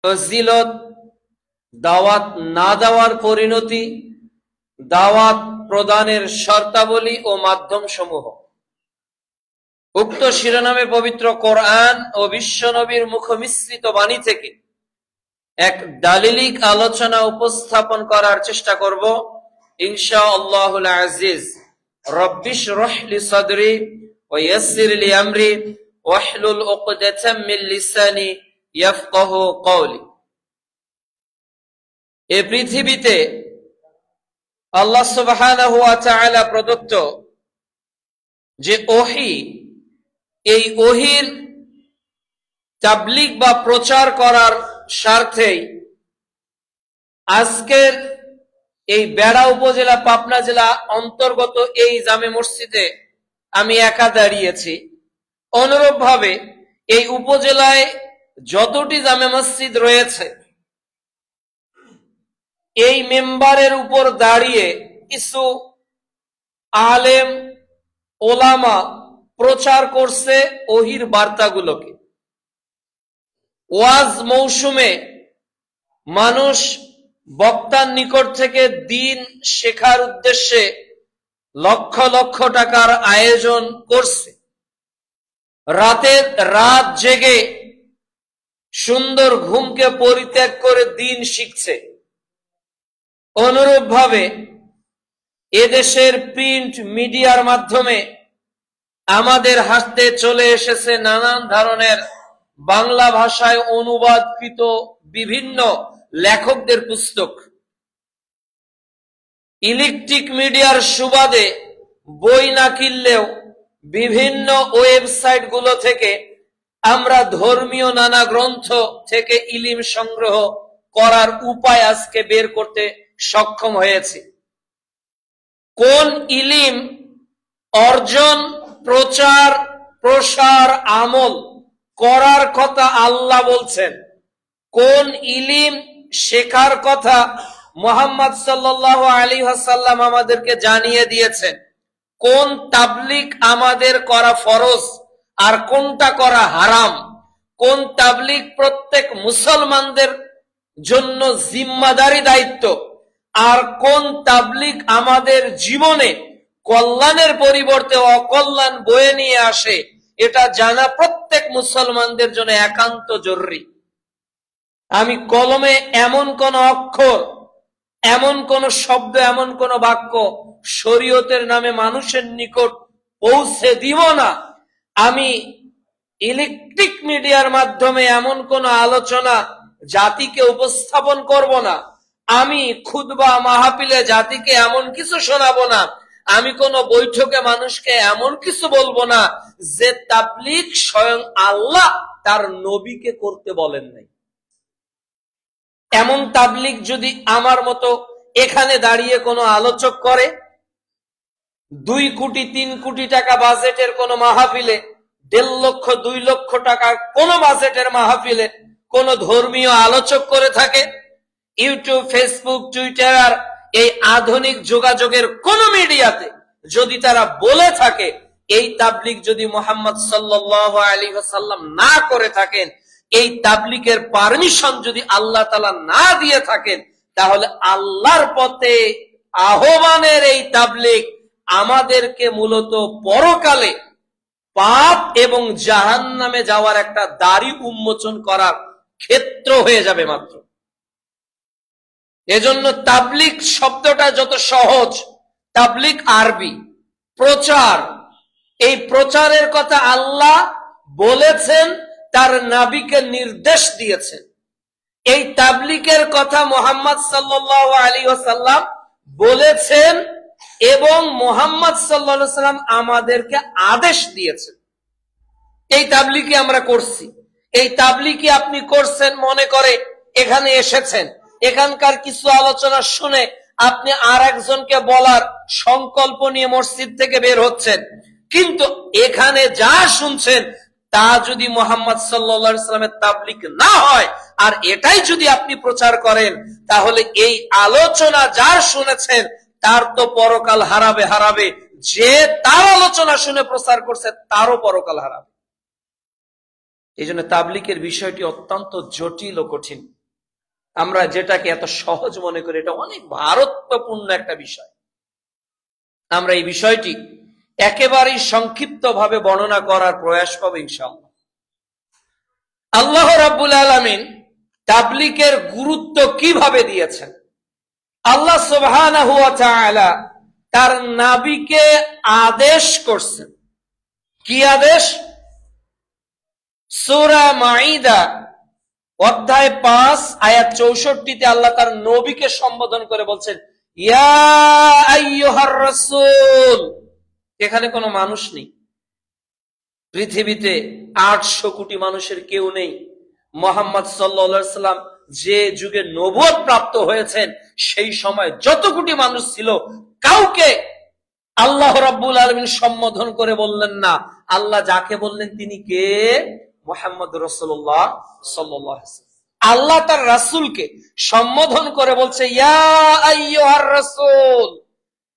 ফজিলত, দাওয়াত না দেওয়ার পরিণতি, দাওয়াত প্রদানের শর্তাবলী ও মাধ্যম সমূহ। উক্ত শিরোনামে পবিত্র কোরআন ও বিশ্বনবীর মুখমিশ্রিত বাণী থেকে এক দালিলিক আলোচনা উপস্থাপন করার চেষ্টা করব ইনশাআল্লাহুল আজিজ। রব্বিশরাহ লি সাদরি ওয়া ইয়াসসির লি আমরি ওয়াহলুল উকদাতাম মিন লিসানি ইয়াফকাহু কওলি। এই পৃথিবীতে আল্লাহ সুবহানাহু ওয়া তাআলা প্রদত্ত যে ওহী, এই ওহীর তাবলীগ বা প্রচার করার স্বার্থেই আজকের এই বেড়া উপজেলা পাবনা জেলা অন্তর্গত এই জামে মসজিদে আমি একা দাঁড়িয়েছি। অনুরূপভাবে এই উপজেলায় যতটি জামে মসজিদ রয়েছে, এই মেম্বারের উপর দাঁড়িয়ে কিছু আলেম ওলামা প্রচার করছে ওহীর বার্তাগুলোকে। ওয়াজ মৌসুমে মানুষ বক্তার নিকট থেকে দিন শেখার উদ্দেশ্যে লক্ষ লক্ষ টাকার আয়োজন করছে। রাত জেগে সুন্দর ঘুমকে পরিত্যাগ করে দিন শিখছে। অনুরূপভাবে এদেশের প্রিন্ট মিডিয়ার মাধ্যমে আমাদের হাতে চলে এসেছে নানান ধরনের বাংলা ভাষায় অনুবাদকৃত বিভিন্ন লেখকদের পুস্তক। ইলেকট্রিক মিডিয়ার সুবাদে বই না কিনলেও বিভিন্ন ওয়েবসাইট গুলো থেকে আমরা ধর্মীয় নানা গ্রন্থ থেকে ইলম সংগ্রহ করার উপায় আজকে বের করতে সক্ষম হয়েছে। কোন ইলম অর্জন, প্রচার, প্রসার, আমল করার কথা আল্লাহ বলছেন, কোন ইলম শেখার কথা মুহাম্মদ সাল্লাল্লাহু আলাইহি ওয়াসাল্লাম আমাদেরকে জানিয়ে দিয়েছেন, কোন তাবলীগ আমাদের করা ফরজ আর কোনটা করা হারাম, কোন তাবলীগ প্রত্যেক মুসলমানদের জন্য জিম্মাদারি দায়িত্ব, আর কোন তাবলীগ আমাদের জীবনে কল্যাণের পরিবর্তে অকল্যাণ বয়ে নিয়ে আসে, এটা জানা প্রত্যেক মুসলমানদের জন্য একান্ত জরুরি। আমি কলমে এমন কোন অক্ষর, এমন কোন শব্দ, এমন কোন বাক্য শরীয়তের নামে মানুষের নিকট পৌঁছে দিব না। আমি ইলেকট্রিক মিডিয়ার মাধ্যমে এমন কোন আলোচনা জাতিকে উপস্থাপন করব না। আমি খুতবা মাহফিলে জাতিকে এমন কিছু শোনাবো না। আমি কোন বৈঠকে মানুষকে এমন কিছু বলবো না যে তাবলীগ স্বয়ং আল্লাহ তার নবীকে করতে বলেন নাই। এমন তাবলীগ যদি আমার মতো এখানে দাঁড়িয়ে কোনো আলোচক করে, 2 কোটি 3 কোটি টাকা বাজেটের কোন মাহফিলে, 1.5 লক্ষ 2 লক্ষ টাকার কোন বাজেটের মাহফিলে কোন ধর্মীয় আলোচক করে থাকে, ইউটিউব, ফেসবুক, টুইটার, এই আধুনিক যোগাযোগের কোন মিডিয়াতে যদি তারা বলে থাকে, এই তাবলীগ যদি মুহাম্মদ সাল্লাল্লাহু আলাইহি ওয়াসাল্লাম না করে থাকেন, এই তাবলীগের পারমিশন যদি আল্লাহ তাআলা না দিয়ে থাকেন, তাহলে আল্লাহর পথে আহ্বানের এই তাবলীগ আমাদেরকে মূলত পরকালে পাপ এবং জাহান্নামে যাওয়ার একটা দ্বারই উন্মোচন করার ক্ষেত্র হয়ে যাবে মাত্র। এজন্য তাবলীগ শব্দটা যত সহজ, তাবলীগ আরবি প্রচার, এই প্রচারের কথা আল্লাহ বলেছেন, তার নবীকে নির্দেশ দিয়েছেন। এই তাবলীগের কথা মুহাম্মদ সাল্লাল্লাহু আলাইহি ওয়াসাল্লাম বলেছেন এবং মুহাম্মদ সাল্লাল্লাহু আলাইহি ওয়াসাল্লাম আমাদেরকে আদেশ দিয়েছেন। এই তাবলীগই আমরা করছি। এই তাবলীগই আপনি করছেন মনে করে এখানে এসেছেন, এখানকার কিছু আলোচনা শুনে আপনি আর একজনকে বলার সংকল্প নিয়ে মসজিদ থেকে বের হচ্ছেন, কিন্তু এখানে যা শুনছেন তা যদি মুহাম্মদ সাল্লাল্লাহু আলাইহি ওয়াসাল্লামের তাবলীগ না হয়, আর এটাই যদি আপনি প্রচার করেন, তাহলে এই আলোচনা যার শুনেছেন তার তো পরকাল হারাবে, যে তার আলোচনা শুনে প্রচার করছে তারও পরকাল হারাবে। এই জন্য তাবলিগের বিষয়টি অত্যন্ত জটিল ও কঠিন। আমরা যেটাকে এত সহজ মনে করি, এটা অনেক ভারত্বপূর্ণ একটা বিষয়। আমরা এই বিষয়টি একেবারেই সংক্ষিপ্ত ভাবে বর্ণনা করার প্রয়াস করব ইনশাআল্লাহ। আল্লাহ রাব্বুল আলামিন তাবলিগের গুরুত্ব কিভাবে দিয়েছেন? আল্লাহ সুবহানাহু ওয়া তাআলা তার নবীকে আদেশ করছেন। কি আদেশ? সূরা মাঈদা অধ্যায় 5 আয়াত 64-তে আল্লাহ তার নবীকে সম্বোধন করে বলছেন, ইয়া আইয়ুহার রাসূল। এখানে কোনো মানুষ নেই, পৃথিবীতে 800 কোটি মানুষের কেউ নেই। মুহাম্মদ সাল্লাল্লাহু আলাইহি সাল্লাম যে যুগে নবুয়ত প্রাপ্ত হয়েছেন, সেই সময় যত কোটি মানুষ ছিল, কাউকে আল্লাহ রাব্বুল আলামিন সম্বোধন করে বললেন না। আল্লাহ যাকে বললেন তিনি কে? মুহাম্মদ রাসূলুল্লাহ সাল্লাল্লাহু আলাইহি ওয়াসাল্লাম। আল্লাহ তার রাসূলকে সম্বোধন করে বলছে, ইয়া আইয়ুহার রাসূল,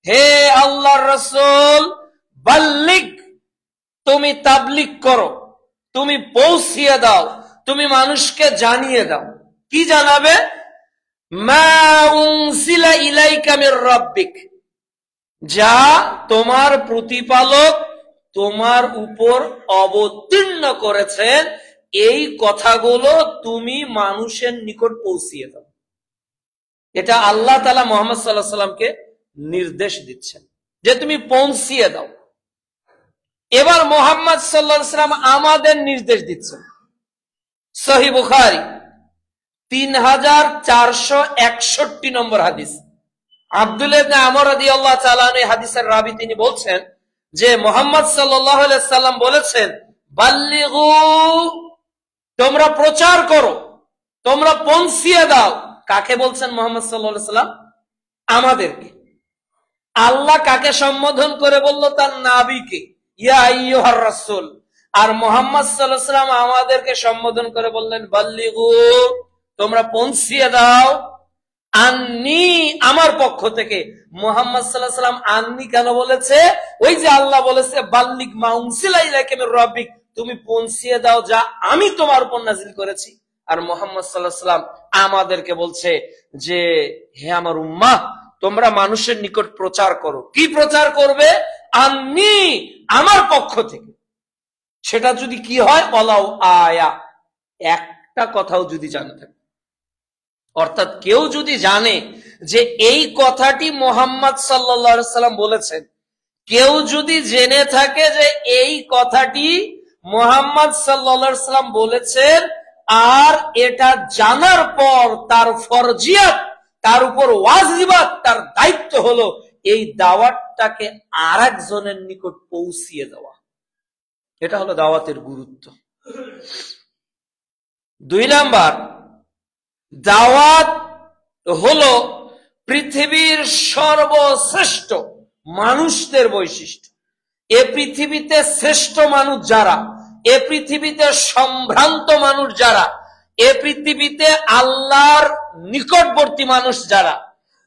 হে আল্লাহর রাসূল, বাল্লিগ, তুমি তাবলিগ করো, তুমি পৌঁছিয়ে দাও, তুমি মানুষকে জানিয়ে দাও। কি জানাবে? মা উনসিলা ইলাইকা মির রাব্বিক, যা তোমার প্রতিপালক তোমার উপর অবতীর্ণ করেছেন, এই কথাগুলো তুমি মানুষের নিকট পৌঁছিয়ে দাও। এটা আল্লাহ তাআলা মুহাম্মদ সাল্লাল্লাহু আলাইহি সাল্লামকে নির্দেশ দিচ্ছেন যে তুমি পৌঁছিয়ে দাও। এবার মুহাম্মদ সাল্লাল্লাহু আলাইহি সাল্লাম আমাদের নির্দেশ দিচ্ছেন। সহিহ বুখারী 3461 নম্বর হাদিস, আব্দুল্লাহ ইবনে আমর রাদিয়াল্লাহু তাআলা আনহু হাদিসের রাবী, তিনি বলছেন যে মুহাম্মদ সাল্লাল্লাহু আলাইহি সাল্লাম বলেছেন, বাল্লিগু, তোমরা প্রচার করো, তোমরা পৌঁছিয়ে দাও। কাকে বলছেন মুহাম্মদ সাল্লাল্লাহু আলাইহি সাল্লাম? আমাদেরকে। আল্লাহ কাকে সম্বোধন করে বলল? তার নবীকে, ইয়া আইয়ুহার রাসূল। আর মুহাম্মদ সাল্লাল্লাহু আলাইহি সাল্লাম আমাদেরকে সম্বোধন করে বললেন, বাল্লিগু, তোমরা পৌঁছিয়ে দাও, আন্নি, আমার পক্ষ থেকে। মুহাম্মদ সাল্লাল্লাহু আলাইহি সাল্লাম আন্নি কেন বলেছে? ওই যে আল্লাহ বলেছে, বাল্লিগ মা উনসিলা ইলাইকা মির রাব্বিক, তুমি পৌঁছিয়ে দাও যা আমি তোমার উপর নাযিল করেছি। আর মুহাম্মদ সাল্লাল্লাহু আলাইহি সাল্লাম আমাদেরকে বলছে যে, হে আমার উম্মাহ, তোমরা মানুষের নিকট প্রচার করো। কি প্রচার করবে? আন্নি, আমার পক্ষ থেকে। সেটা যদি কি হয়? ওয়ালাউ আয়া, একটা কথাও যদি জানা থাকে, অর্থাৎ কেউ যদি জানে যে এই কথাটি মুহাম্মদ সাল্লাল্লাহু আলাইহি সাল্লাম বলেছেন, কেউ যদি জেনে থাকে যে এই কথাটি মুহাম্মদ সাল্লাল্লাহু আলাইহি সাল্লাম বলেছেন, আর এটা জানার পর তার ফরজিয়াত, তার উপর ওয়াজিবাত, তার দায়িত্ব হলো এই দাওয়াতটাকে আরেকজনের নিকট পৌঁছিয়ে দেওয়া। এটা হলো দাওয়াতের গুরুত্ব। 2 নাম্বার, দাওয়াত হলো পৃথিবীর সর্বশ্রেষ্ঠ মানুষদের বৈশিষ্ট্য। এ পৃথিবীতে শ্রেষ্ঠ মানুষ যারা, এ পৃথিবীতে সম্ভ্রান্ত মানুষ যারা, এ পৃথিবীতে আল্লাহর নিকটবর্তী মানুষ যারা,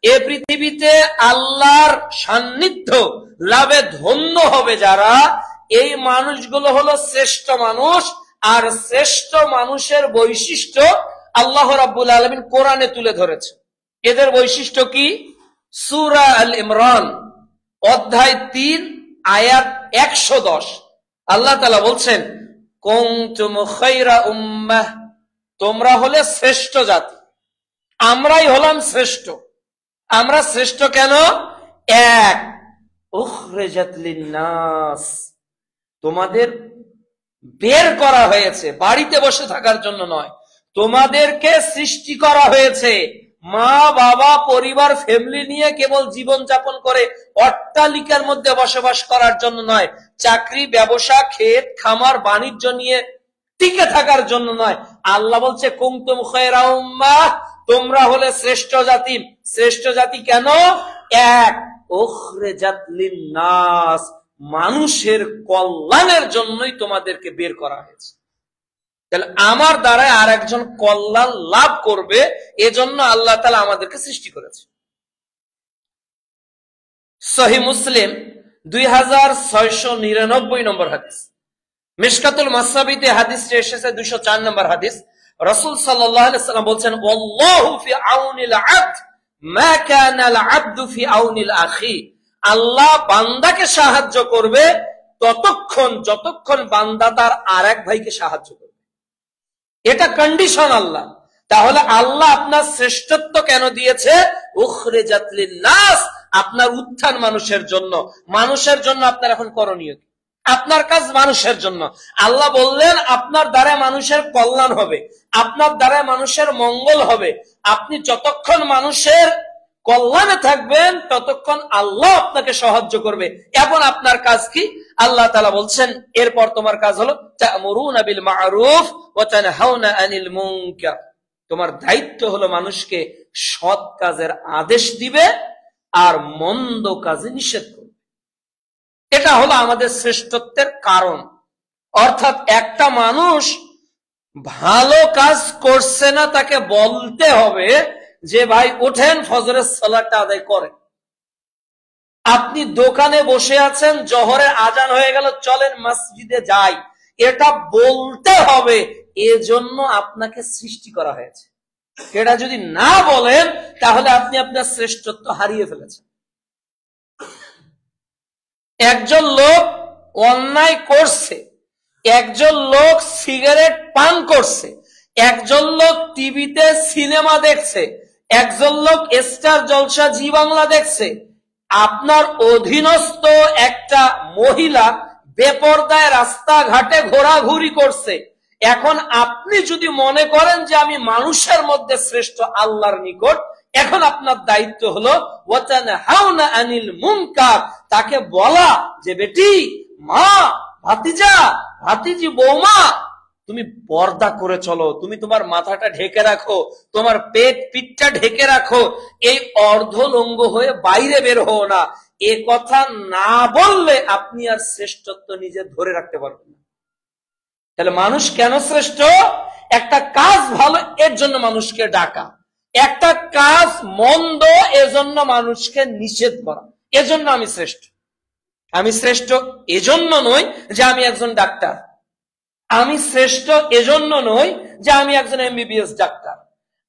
এ পৃথিবীতে আল্লাহর সান্নিধ্য লাভে ধন্য হবে যারা, এই মানুষগুলো হলো শ্রেষ্ঠ মানুষ। আর শ্রেষ্ঠ মানুষের বৈশিষ্ট্য আল্লাহ রাব্বুল আলামিন কোরআনে তুলে ধরেছে। এদের বৈশিষ্ট্য কি? সূরা আল ইমরান অধ্যায় 3 আয়াত 110 আল্লাহ তাআলা বলছেন, কুনতুম খায়রা উম্মাহ, তোমরা হলে শ্রেষ্ঠ জাতি। আমরাই হলাম শ্রেষ্ঠ। আমরা শ্রেষ্ঠ কেন? এক, উখরিজাত লিন-নাস, তোমাদের বের করা হয়েছে, বাড়িতে বসে থাকার জন্য নয়, তোমাদেরকে সৃষ্টি করা হয়েছে মা বাবা পরিবার ফ্যামিলি নিয়ে কেবল জীবন যাপন করে অট্টালিকার মধ্যে বসবাস করার জন্য নয়, চাকরি ব্যবসা ক্ষেত খামার বাণিজ্য নিয়ে টিকে থাকার জন্য নয়। আল্লাহ বলছে কুনতুম খায়রা উম্মাহ, তোমরা হলে শ্রেষ্ঠ জাতি। শ্রেষ্ঠ জাতি কেন? এক, উখরিজাত লিন-নাস, মানুষের কল্যাণের জন্যই তোমাদেরকে বের করা হয়েছে। তাহলে আমার দ্বারা আর একজন কল্যাণ লাভ করবে, এজন্য আল্লাহ তাআলা আমাদেরকে সৃষ্টি করেছে। সহিহ মুসলিম 2699 নম্বর হাদিস, মিশকাতুল মাসাবিতে হাদিসটি এসেছে 204 নম্বর হাদিস। রাসূল সাল্লাল্লাহু আলাইহি ওয়াসাল্লাম বলেন, ওয়াল্লাহু ফি আউনিল আবদ মা কানাল আবদু ফি আউনিল আখি। আল্লাহ বান্দাকে সাহায্য করবে ততক্ষণ যতক্ষণ বান্দা তার আরেক ভাইকে সাহায্য করবে। এটা কন্ডিশন আল্লাহ। তাহলে আল্লাহ আপনার শ্রেষ্ঠত্ব কেন দিয়েছে? উখরিজাত লিন-নাস, আপনার উত্থান মানুষের জন্য। মানুষের জন্য আপনার এখন করণীয় কি? আপনার কাজ মানুষের জন্য। আল্লাহ বললেন আপনার দ্বারা মানুষের কল্যাণ হবে, আপনার দ্বারা মানুষের মঙ্গল হবে। আপনি যতক্ষণ মানুষের কল্যাণে থাকবেন ততক্ষণ আল্লাহ আপনাকে সাহায্য করবে। এখন আপনার কাজ কি? আল্লাহ তাআলা বলছেন এরপর তোমার কাজ হলো তা'মুরুনা বিল মা'রুফ ওয়া তানহাউনা আনিল মুনকার। তোমার দায়িত্ব হলো মানুষকে সৎ কাজের আদেশ দিবে আর মন্দ কাজে নিষেধ করবে। এটা হলো আমাদের শ্রেষ্ঠত্বের কারণ। অর্থাৎ একটা মানুষ ভালো কাজ করছে না, তাকে বলতে হবে যে ভাই ওঠেন ফজরের সালাতটা আদায় করেন। আপনি দোকানে বসে আছেন, জোহরের আজান হয়ে গেল, চলেন মসজিদে যাই, এটা বলতে হবে। এজন্য আপনাকে সৃষ্টি করা হয়েছে। এটা যদি না বলেন তাহলে আপনি আপনার শ্রেষ্ঠত্ব হারিয়ে ফেলেছেন। একজন লোক অন্যায় করছে, একজন লোক সিগারেট পান করছে, একজন লোক টিভিতে সিনেমা দেখছে, একজন লোক স্টার জলসা জি বাংলা দেখছে। আপনার অধীনস্থ একটা মহিলা বেপরদায় রাস্তাঘাটে ঘোরাঘুরি করছে। এখন আপনি যদি মনে করেন যে আমি মানুষের মধ্যে শ্রেষ্ঠ আল্লাহর নিকট, এখন আপনার দায়িত্ব হলো ওয়াতানহাউনা আনিল মুনকার, তাকে বলা যে বেটি, মা, ভাতিজা, ভাতিজি, বৌমা, তুমি পর্দা করে চলো, তুমি তোমার মাথাটা ঢেকে রাখো, তোমার পিঠটা ঢেকে রাখো, এই অর্ধলঙ্গ হয়ে বাইরে বের হও না। এ কথা না বললে আপনি আর শ্রেষ্ঠত্ব নিজে ধরে রাখতে পারবেন না। তাহলে মানুষ কেন শ্রেষ্ঠ? একটা কাজ ভালো এর জন্য মানুষকে ডাকা, একটা কাজ মন্দ এজন্য মানুষকে নিষেধ করা। এজন্য আমি শ্রেষ্ঠ। আমি শ্রেষ্ঠ এজন্য নই যে আমি একজন ডাক্তার, আমি শ্রেষ্ঠ এজন্য নই যে আমি একজন এমবিবিএস ডাক্তার,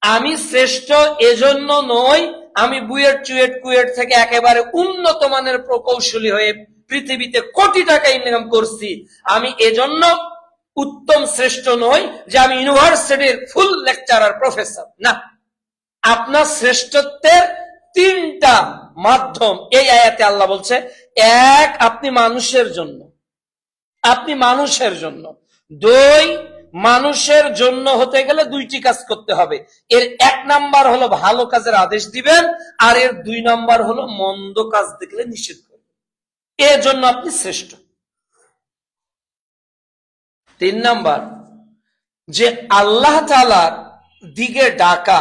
আমি শ্রেষ্ঠ এজন্য নই আমি বুয়েট চুয়েট কুয়েট থেকে একেবারে উন্নত মানের প্রকৌশলী হয়ে পৃথিবীতে কোটি টাকা ইনকাম করছি। আমি এজন্য উত্তম শ্রেষ্ঠ নই যে আমি ইউনিভার্সিটির ফুল লেকচারার প্রফেসর। না, আপনার শ্রেষ্ঠত্বের তিনটা মাধ্যম এই আয়াতে আল্লাহ বলছে। এক, আপনি মানুষের জন্য, আপনি মানুষের জন্য। দুই, মানুষের জন্য হতে গেলে দুইটি কাজ করতে হবে। এর এক নাম্বার হলো ভালো কাজের আদেশ দিবেন, আর এর দুই নাম্বার হলো মন্দ কাজ দেখলে নিষেধ করবেন। এর জন্য আপনি শ্রেষ্ঠ। তিন নাম্বার, যে আল্লাহ তাআলার দিকে ডাকা,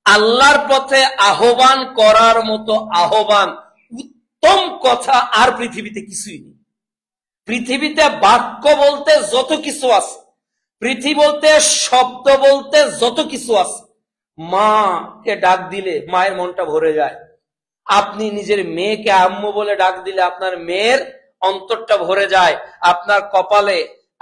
আল্লাহর পথে আহ্বান করার মতো আহ্বান, উত্তম কথা আর পৃথিবীতে কিছুই নেই। পৃথিবীতে বাক্য বলতে যত কিছু আছে, পৃথিবী বলতে শব্দ বলতে যত কিছু আছে, মাকে ডাক দিলে মায়ের মনটা ভরে যায়। আপনি নিজের মেয়েকে আম্মু বলে ডাক দিলে আপনার মেয়ের অন্তরটা ভরে যায়। আপনার কপালে,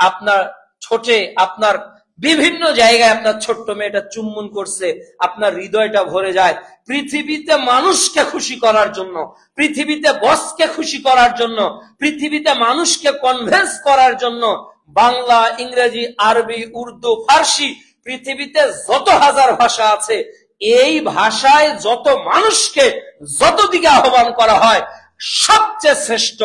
আপনার ঠোঁটে, আপনার বিভিন্ন জায়গায় আপনার ছোট্ট মেয়েটা চুম্বন করছে, আপনার হৃদয়টা ভরে যায়। পৃথিবীতে মানুষকে খুশি করার জন্য, পৃথিবীতে বসকে খুশি করার জন্য, পৃথিবীতে মানুষকে কনভিন্স করার জন্য বাংলা, ইংরেজি, আরবি, উর্দু, ফার্সি, পৃথিবীতে যত হাজার ভাষা আছে, এই ভাষায় যত মানুষকে যত দিকে আহ্বান করা হয়, সবচেয়ে শ্রেষ্ঠ,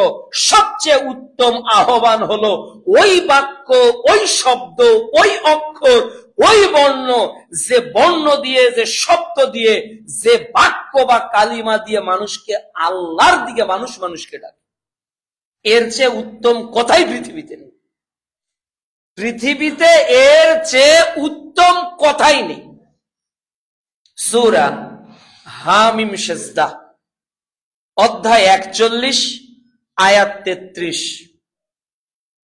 সবচেয়ে উত্তম আহ্বান হলো ওই বাক্য, ওই শব্দ, ওই অক্ষর, ওই বর্ণ, যে বর্ণ দিয়ে, যে শব্দ দিয়ে, যে বাক্য বা কালিমা দিয়ে মানুষকে আল্লাহর দিকে মানুষকে ডাকে। এর চেয়ে উত্তম কথাই পৃথিবীতে নেই। পৃথিবীতে এর চেয়ে উত্তম কথাই নেই। সূরা হামিম সেজদা অধ্যায় 41 আয়াত 33,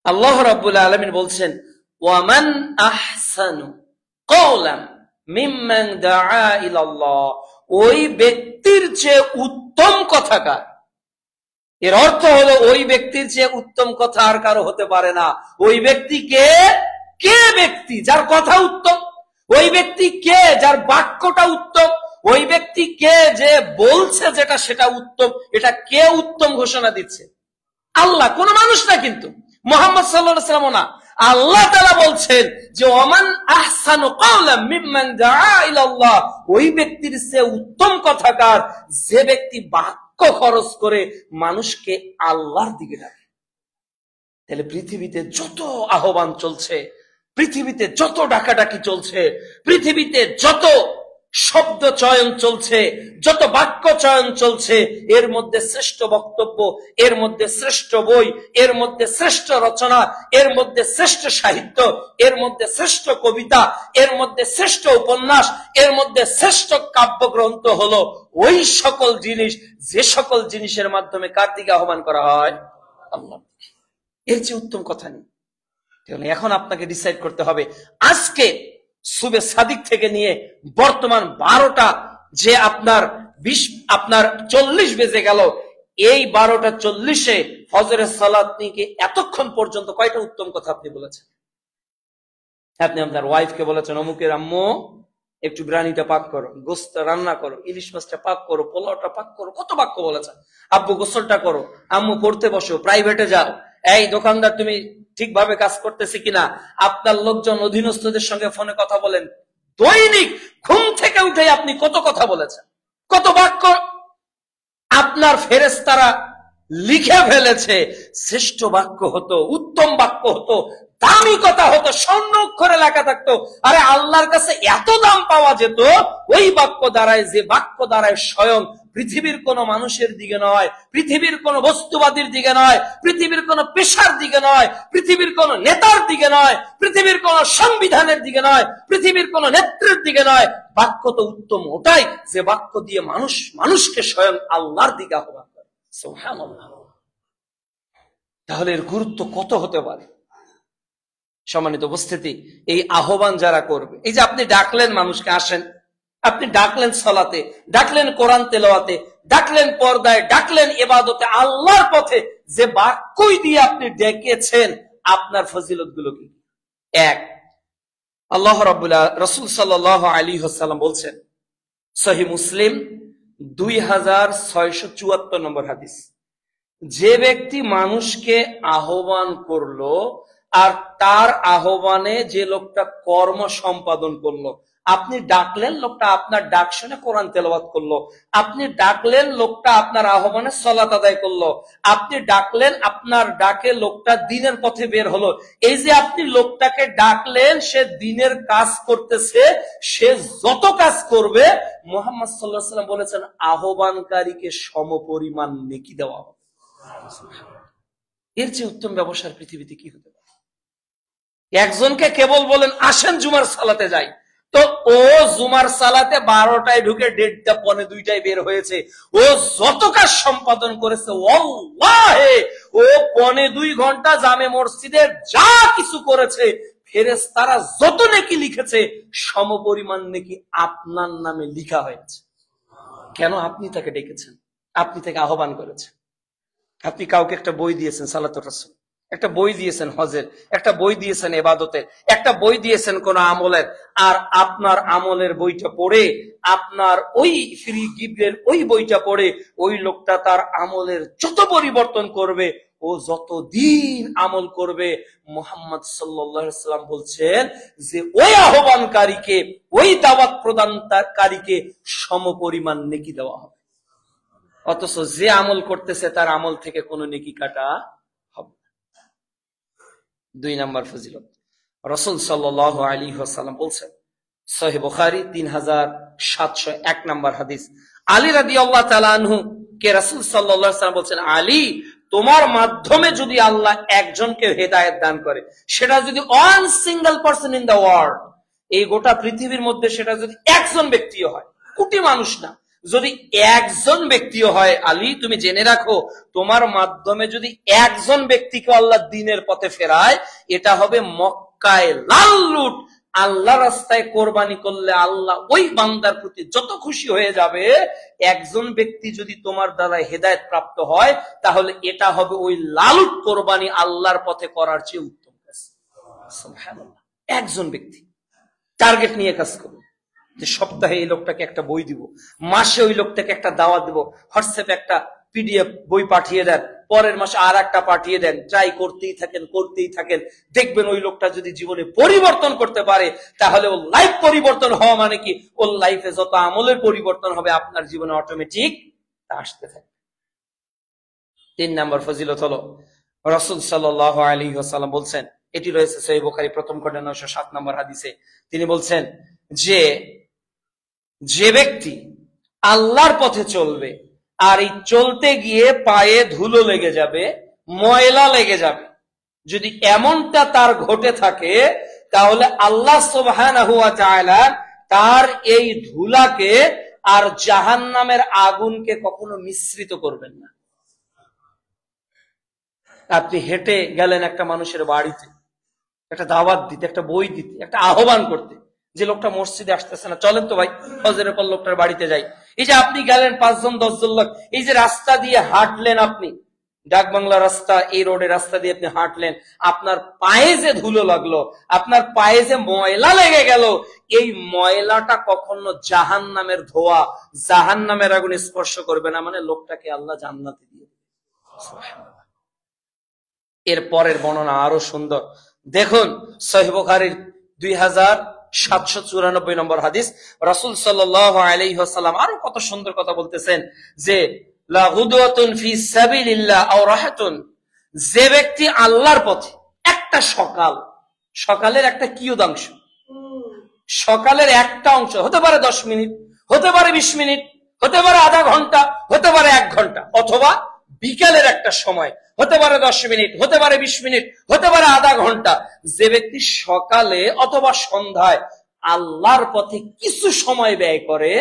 আল্লাহ রাব্বুল আলামিন বলছেন, ওয়ামান আহসানু কওলান মিম্মান দাআ ইলাল্লাহ, ওই ব্যক্তির চেয়ে উত্তম কথাকার, এর অর্থ হলো ওই ব্যক্তির চেয়ে উত্তম কথা আর কারো হতে পারে না। ওই ব্যক্তি কে ব্যক্তি যার কথা উত্তম, ওই ব্যক্তি কে যার বাক্যটা উত্তম, ওই ব্যক্তি কে যে বলছে যেটা সেটা উত্তম। এটা কে উত্তম ঘোষণা দিচ্ছে? আল্লাহ, কোন মানুষ না, কিন্তু মুহাম্মদ সাল্লাল্লাহু আলাইহি ওয়াসাল্লাম না, আল্লাহ তাআলা বলছেন যে ওমান আহসানু ক্বাওলাম মিম্মান দাআ ইলাল্লাহ, ওই ব্যক্তির চেয়ে উত্তম কথাকার যে ব্যক্তি বাক্য খরচ করে মানুষকে আল্লাহর দিকে ডাকে। তাহলে পৃথিবীতে যত আহ্বান চলছে, পৃথিবীতে যত ডাকাডাকি চলছে, পৃথিবীতে যত শব্দ চয়ন চলছে, যত বাক্য চয়ন চলছে, এর মধ্যে শ্রেষ্ঠ বক্তব্য, এর মধ্যে শ্রেষ্ঠ বই, এর মধ্যে শ্রেষ্ঠ রচনা, এর মধ্যে শ্রেষ্ঠ সাহিত্য, এর মধ্যে শ্রেষ্ঠ কবিতা, এর মধ্যে শ্রেষ্ঠ উপন্যাস, এর মধ্যে শ্রেষ্ঠ কাব্যগ্রন্থ হলো ওই সকল জিনিস যে সকল জিনিসের মাধ্যমে কার দিকে আহ্বান করা হয়? আল্লাহ। এর চেয়ে উত্তম কথা নেই। এখন আপনাকে ডিসাইড করতে হবে, আজকে সুবে সাদিক থেকে নিয়ে বর্তমান 12টা যে আপনার 40 বেজে গেল, এই 12:40 ফজরের সালাত নিয়ে এতক্ষণ পর্যন্ত কয়টা উত্তম কথা আপনি বলেছেন? আপনি আপনার ওয়াইফকে বলেছেন, অমুকের আম্মু একটু বিরিয়ানিটা পাক করো, গোশত রান্না করো, ইলিশ মাছটা পাক করো, পোলাওটা পাক করো। কত বাক্য বলেছেন। আব্বু গোসলটা করো, আম্মু পড়তে বসো, প্রাইভেটে যাও, এই দোকানদার তুমি ঠিকভাবে কাজ করতেছে কিনা। আপনার লোকজন অধীনস্থদের সঙ্গে ফোনে কথা বলেন, দৈনিক ঘুম থেকে উঠে আপনি কত কথা বলেছেন, কত বাক্য আপনার ফেরেশতারা লিখে ফেলেছে। শ্রেষ্ঠ বাক্য হতো, উত্তম বাক্য হতো, দামি কথা হতো, স্বর্ণ অক্ষরে লেখা থাকতো। আরে আল্লাহর কাছে এত দাম পাওয়া যেত ওই বাক্য দ্বারায়, যে বাক্য দ্বারায় স্বয়ং পৃথিবীর কোন মানুষের দিকে নয়, পৃথিবীর কোন বস্তুবাদীর দিকে নয়, পৃথিবীর কোন পেশার দিকে নয়, পৃথিবীর কোন নেতার দিকে নয়, পৃথিবীর কোন সংবিধানের দিকে নয়, পৃথিবীর কোন নেত্রের দিকে নয়। বাক্য তো উত্তম ওটাই যে বাক্য দিয়ে মানুষকে স্বয়ং আল্লাহর দিকে আহ্বান করে। সুবহানাল্লাহ। তাহলে এর গুরুত্ব কত হতে পারে। সম্মানিত উপস্থিতি, এই আহ্বান যারা করবে, এই যে আপনি ডাকলেন মানুষকে আসেন, আপনি ডাকলেন সালাতে, ডাকলেন কোরআন তেলাওয়াতে, ডাকলেন পর্দায়, ডাকলেন ইবাদতে, আল্লাহর পথে, যে বাক্যই দিয়ে আপনি ডেকেছেন, আপনার ফজিলত গুলো কি? এক, আল্লাহ রাসূল সাল্লাল্লাহু আলাইহি ওয়াসাল্লাম বলছেন, সহিহ মুসলিম 2674 নম্বর হাদিস, যে ব্যক্তি মানুষকে আহ্বান করলো আর তার আহ্বানে যে লোকটা কর্ম সম্পাদন করলো, আপনি ডাকলেন, লোকটা আপনার ডাক শুনে কোরআন তেলাওয়াত করলো, আপনি ডাকলেন, লোকটা আপনার আহ্বানে সালাত আদায় করলো, আপনি ডাকলেন, আপনার ডাকে লোকটা দ্বীনের পথে বের হলো। এই যে আপনি লোকটাকে ডাকলেন, সে দ্বীনের কাজ করতেছে, সে যত কাজ করবে মুহাম্মদ সাল্লাল্লাহু আলাইহি ওয়াসাল্লাম বলেছেন আহ্বানকারীকে সমপরিমাণ নেকি দেওয়া হবে। এর চেয়ে উত্তম ব্যবসার পৃথিবীতে কি হতে পারে? একজনকে কেবল বলেন আসেন জুমার সালাতে যাই, তো ও জুমার সালাতে 12টায় ঢুকে 1:30 পৌনে 2টায় বের হয়েছে, ও যত কাজ সম্পাদন করেছে, ওয়াল্লাহি ও পৌনে 2 ঘন্টা জামে মসজিদের যা কিছু করেছে, ফেরেশতারা যত নেকি লিখেছে সমপরিমাণ নেকি আপনার নামে লিখা হয়েছে। কেন? আপনি তাকে ডেকেছেন, আপনি তাকে আহ্বান করেছেন, আপনি কাউকে একটা বই দিয়েছেন সালাতুর রাসূল, একটা বই দিয়েছেন হজের, একটা বই দিয়েছেন ইবাদতের, একটা বই দিয়েছেন কোন আমলের, আর আপনার আমলের বইটা পড়ে, আপনার ওই ফ্রি গিফটের ওই বইটা পড়ে ওই লোকটা তার আমলের যত পরিবর্তন করবে, ও যতদিন আমল করবে, মুহাম্মদ সাল্লাল্লাহু আলাইহি ওয়াসাল্লাম বলছেন যে ওই আহ্বানকারীকে, ওই দাওয়াত প্রদানকারীকে সমপরিমাণ নেকি দেওয়া হবে। অথচ যে আমল করতেছে তার আমল থেকে কোনো নেকি কাটা হবে না। 2 নম্বর ফজিলত, রাসূল সাল্লাল্লাহু আলাইহি ওয়াসাল্লাম বলছেন, সহিহ বুখারী 3701 নম্বর হাদিস, আলী রাদিয়াল্লাহু তাআলা আনহু কে রাসূল সাল্লাল্লাহু আলাইহি ওয়াসাল্লাম বলছেন, আলী, তোমার মাধ্যমে যদি আল্লাহ একজনকে হেদায়েত দান করে, সেটা যদি one single person in the world, এই গোটা পৃথিবীর মধ্যে সেটা যদি একজন ব্যক্তিও হয়, কোটি মানুষ না, যদি একজন ব্যক্তিও হয়, আলী তুমি জেনে রাখো, তোমার মাধ্যমে যদি একজন ব্যক্তিকে আল্লাহ দ্বীনের পথে ফেরায়, এটা হবে মক্কায় লাল লুট, আল্লাহ রাস্তায় কোরবানি করলে আল্লাহ ওই বান্দার প্রতি যত খুশি হয়ে যাবে, একজন ব্যক্তি যদি তোমার দ্বারা হেদায়েত প্রাপ্ত হয় তাহলে এটা হবে ওই লালুট কোরবানি আল্লাহর পথে করার চেয়ে উত্তম কাজ। সুবহানাল্লাহ। একজন ব্যক্তি টার্গেট নিয়ে কাজ করবে, যে সপ্তাহে এই লোকটাকে একটা বই দিব, মাসে ওই লোকটাকে একটা দাওয়াত দিব, হোয়াটসঅ্যাপে একটা পিডিএফ বই পাঠিয়ে দেন, পরের মাসে আর একটা পাঠিয়ে দেন, ট্রাই করতেই থাকেন, দেখবেন ওই লোকটা যদি জীবনে পরিবর্তন করতে পারে তাহলে ওর লাইফ পরিবর্তন হওয়া মানে কি, ওর লাইফে যত আমলের পরিবর্তন হবে আপনার জীবনে অটোমেটিক তা আসতে থাকে। 3 নম্বর ফজিলত হলো রাসূল সাল্লাল্লাহু আলাইহি ওয়াসাল্লাম বলছেন, এটি রয়েছে সহিহ বুখারী প্রথম খণ্ড 907 নম্বর হাদিসে, তিনি বলছেন যে ব্যক্তি আল্লাহর পথে চলবে আর এই চলতে গিয়ে পায়ে ধুলো লেগে যাবে, ময়লা লেগে যাবে, যদি এমনটা তার ঘটে থাকে তাহলে আল্লাহ সুবহানাহু ওয়া তাআলা তার এই ধুলাকে আর জাহান্নামের আগুনকে কখনো মিশ্রিত করবেন না। আপনি হেঁটে গেলেন একটা মানুষের বাড়িতে, একটা দাওয়াত দিতে, একটা বই দিতে, একটা আহ্বান করতে, যে লোকটা মসজিদে আসতেছে না, চলেন তো ভাই ফজরের পর লোকটার বাড়িতে যাই। এই যে আপনি গেলেন 5 জন 10 জন লোক, এই যে রাস্তা দিয়ে হাঁটলেন, আপনি ডাকবাংলা রাস্তা, এই রোডের রাস্তা দিয়ে আপনি হাঁটলেন, আপনার পায়ে যে ধুলো লাগলো, আপনার পায়ে যে ময়লা লেগে গেল, এই ময়লাটা কখনো জাহান্নামের ধোয়া, জাহান্নামের আগুন স্পর্শ করবে না, মানে লোকটাকে আল্লাহ জান্নাতে দিয়ে দেবে। এর পরের বর্ণনা আরো সুন্দর, দেখুন সহিহ বুখারীর 2794 নম্বর হাদিস, রাসূল সাল্লাল্লাহু আলাইহি ওয়াসাল্লাম আরো কত সুন্দর কথা বলতেছেন যে লা গুদওয়াতুন ফি সাবিলিল্লাহ আও রাহাতুন, যে ব্যক্তি আল্লাহর পথে একটা সকালের একটা কিয়দাংশ, সকালের একটা অংশ, হতে পারে 10 মিনিট, হতে পারে 20 মিনিট, হতে পারে আধা ঘন্টা, হতে পারে 1 ঘন্টা, অথবা বিকালের একটা সময়, হতে পারে 10 মিনিট, হতে পারে 20 মিনিট, হতে পারে আধা ঘন্টা, যে ব্যক্তি সকালে অথবা সন্ধ্যায় আল্লাহর পথে কিছু সময় ব্যয় করে,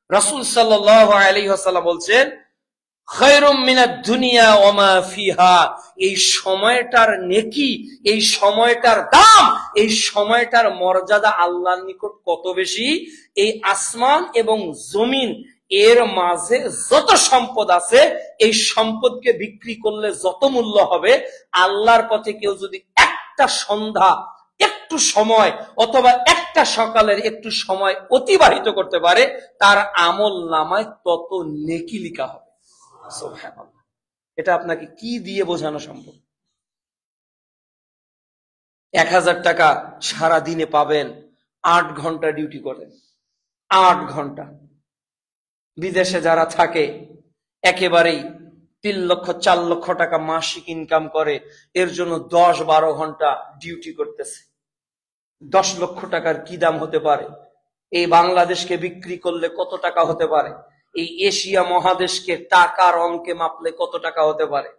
রাসূল সাল্লাল্লাহু আলাইহি ওয়াসাল্লাম বলছেন খায়রুম মিনাদ দুনিয়া ওয়া মা ফিহা, এই সময়টার নেকি, এই সময়টার দাম, এই সময়টার মর্যাদা আল্লাহর নিকট কত বেশি, এই আসমান এবং জমিন এর মাঝে যত সম্পদ আছে, এই সম্পদকে বিক্রি করলে যত মূল্য হবে, আল্লাহর পথে কেউ যদি একটা সন্ধ্যা, একটু সময়, অথবা একটা সকালের একটু সময় অতিবাহিত করতে পারে, তার আমল নামায় তত নেকি লিখা হবে। সুবহানাল্লাহ। এটা আপনাকে কি দিয়ে বোঝানো সম্ভব? 1000 টাকা সারা দিনে পাবেন, 8 ঘন্টা ডিউটি করেন, 8 ঘন্টা। বিদেশে যারা থাকে একেবারেই 3 লক্ষ 4 লক্ষ টাকা মাসিক ইনকাম করে, এর জন্য 10-12 ঘন্টা ডিউটি করতেছে। 10 লক্ষ টাকার কি দাম হতে পারে? এই বাংলাদেশকে বিক্রি করলে কত টাকা হতে পারে? এই এশিয়া মহাদেশকে টাকার অঙ্কে মাপলে কত টাকা হতে পারে?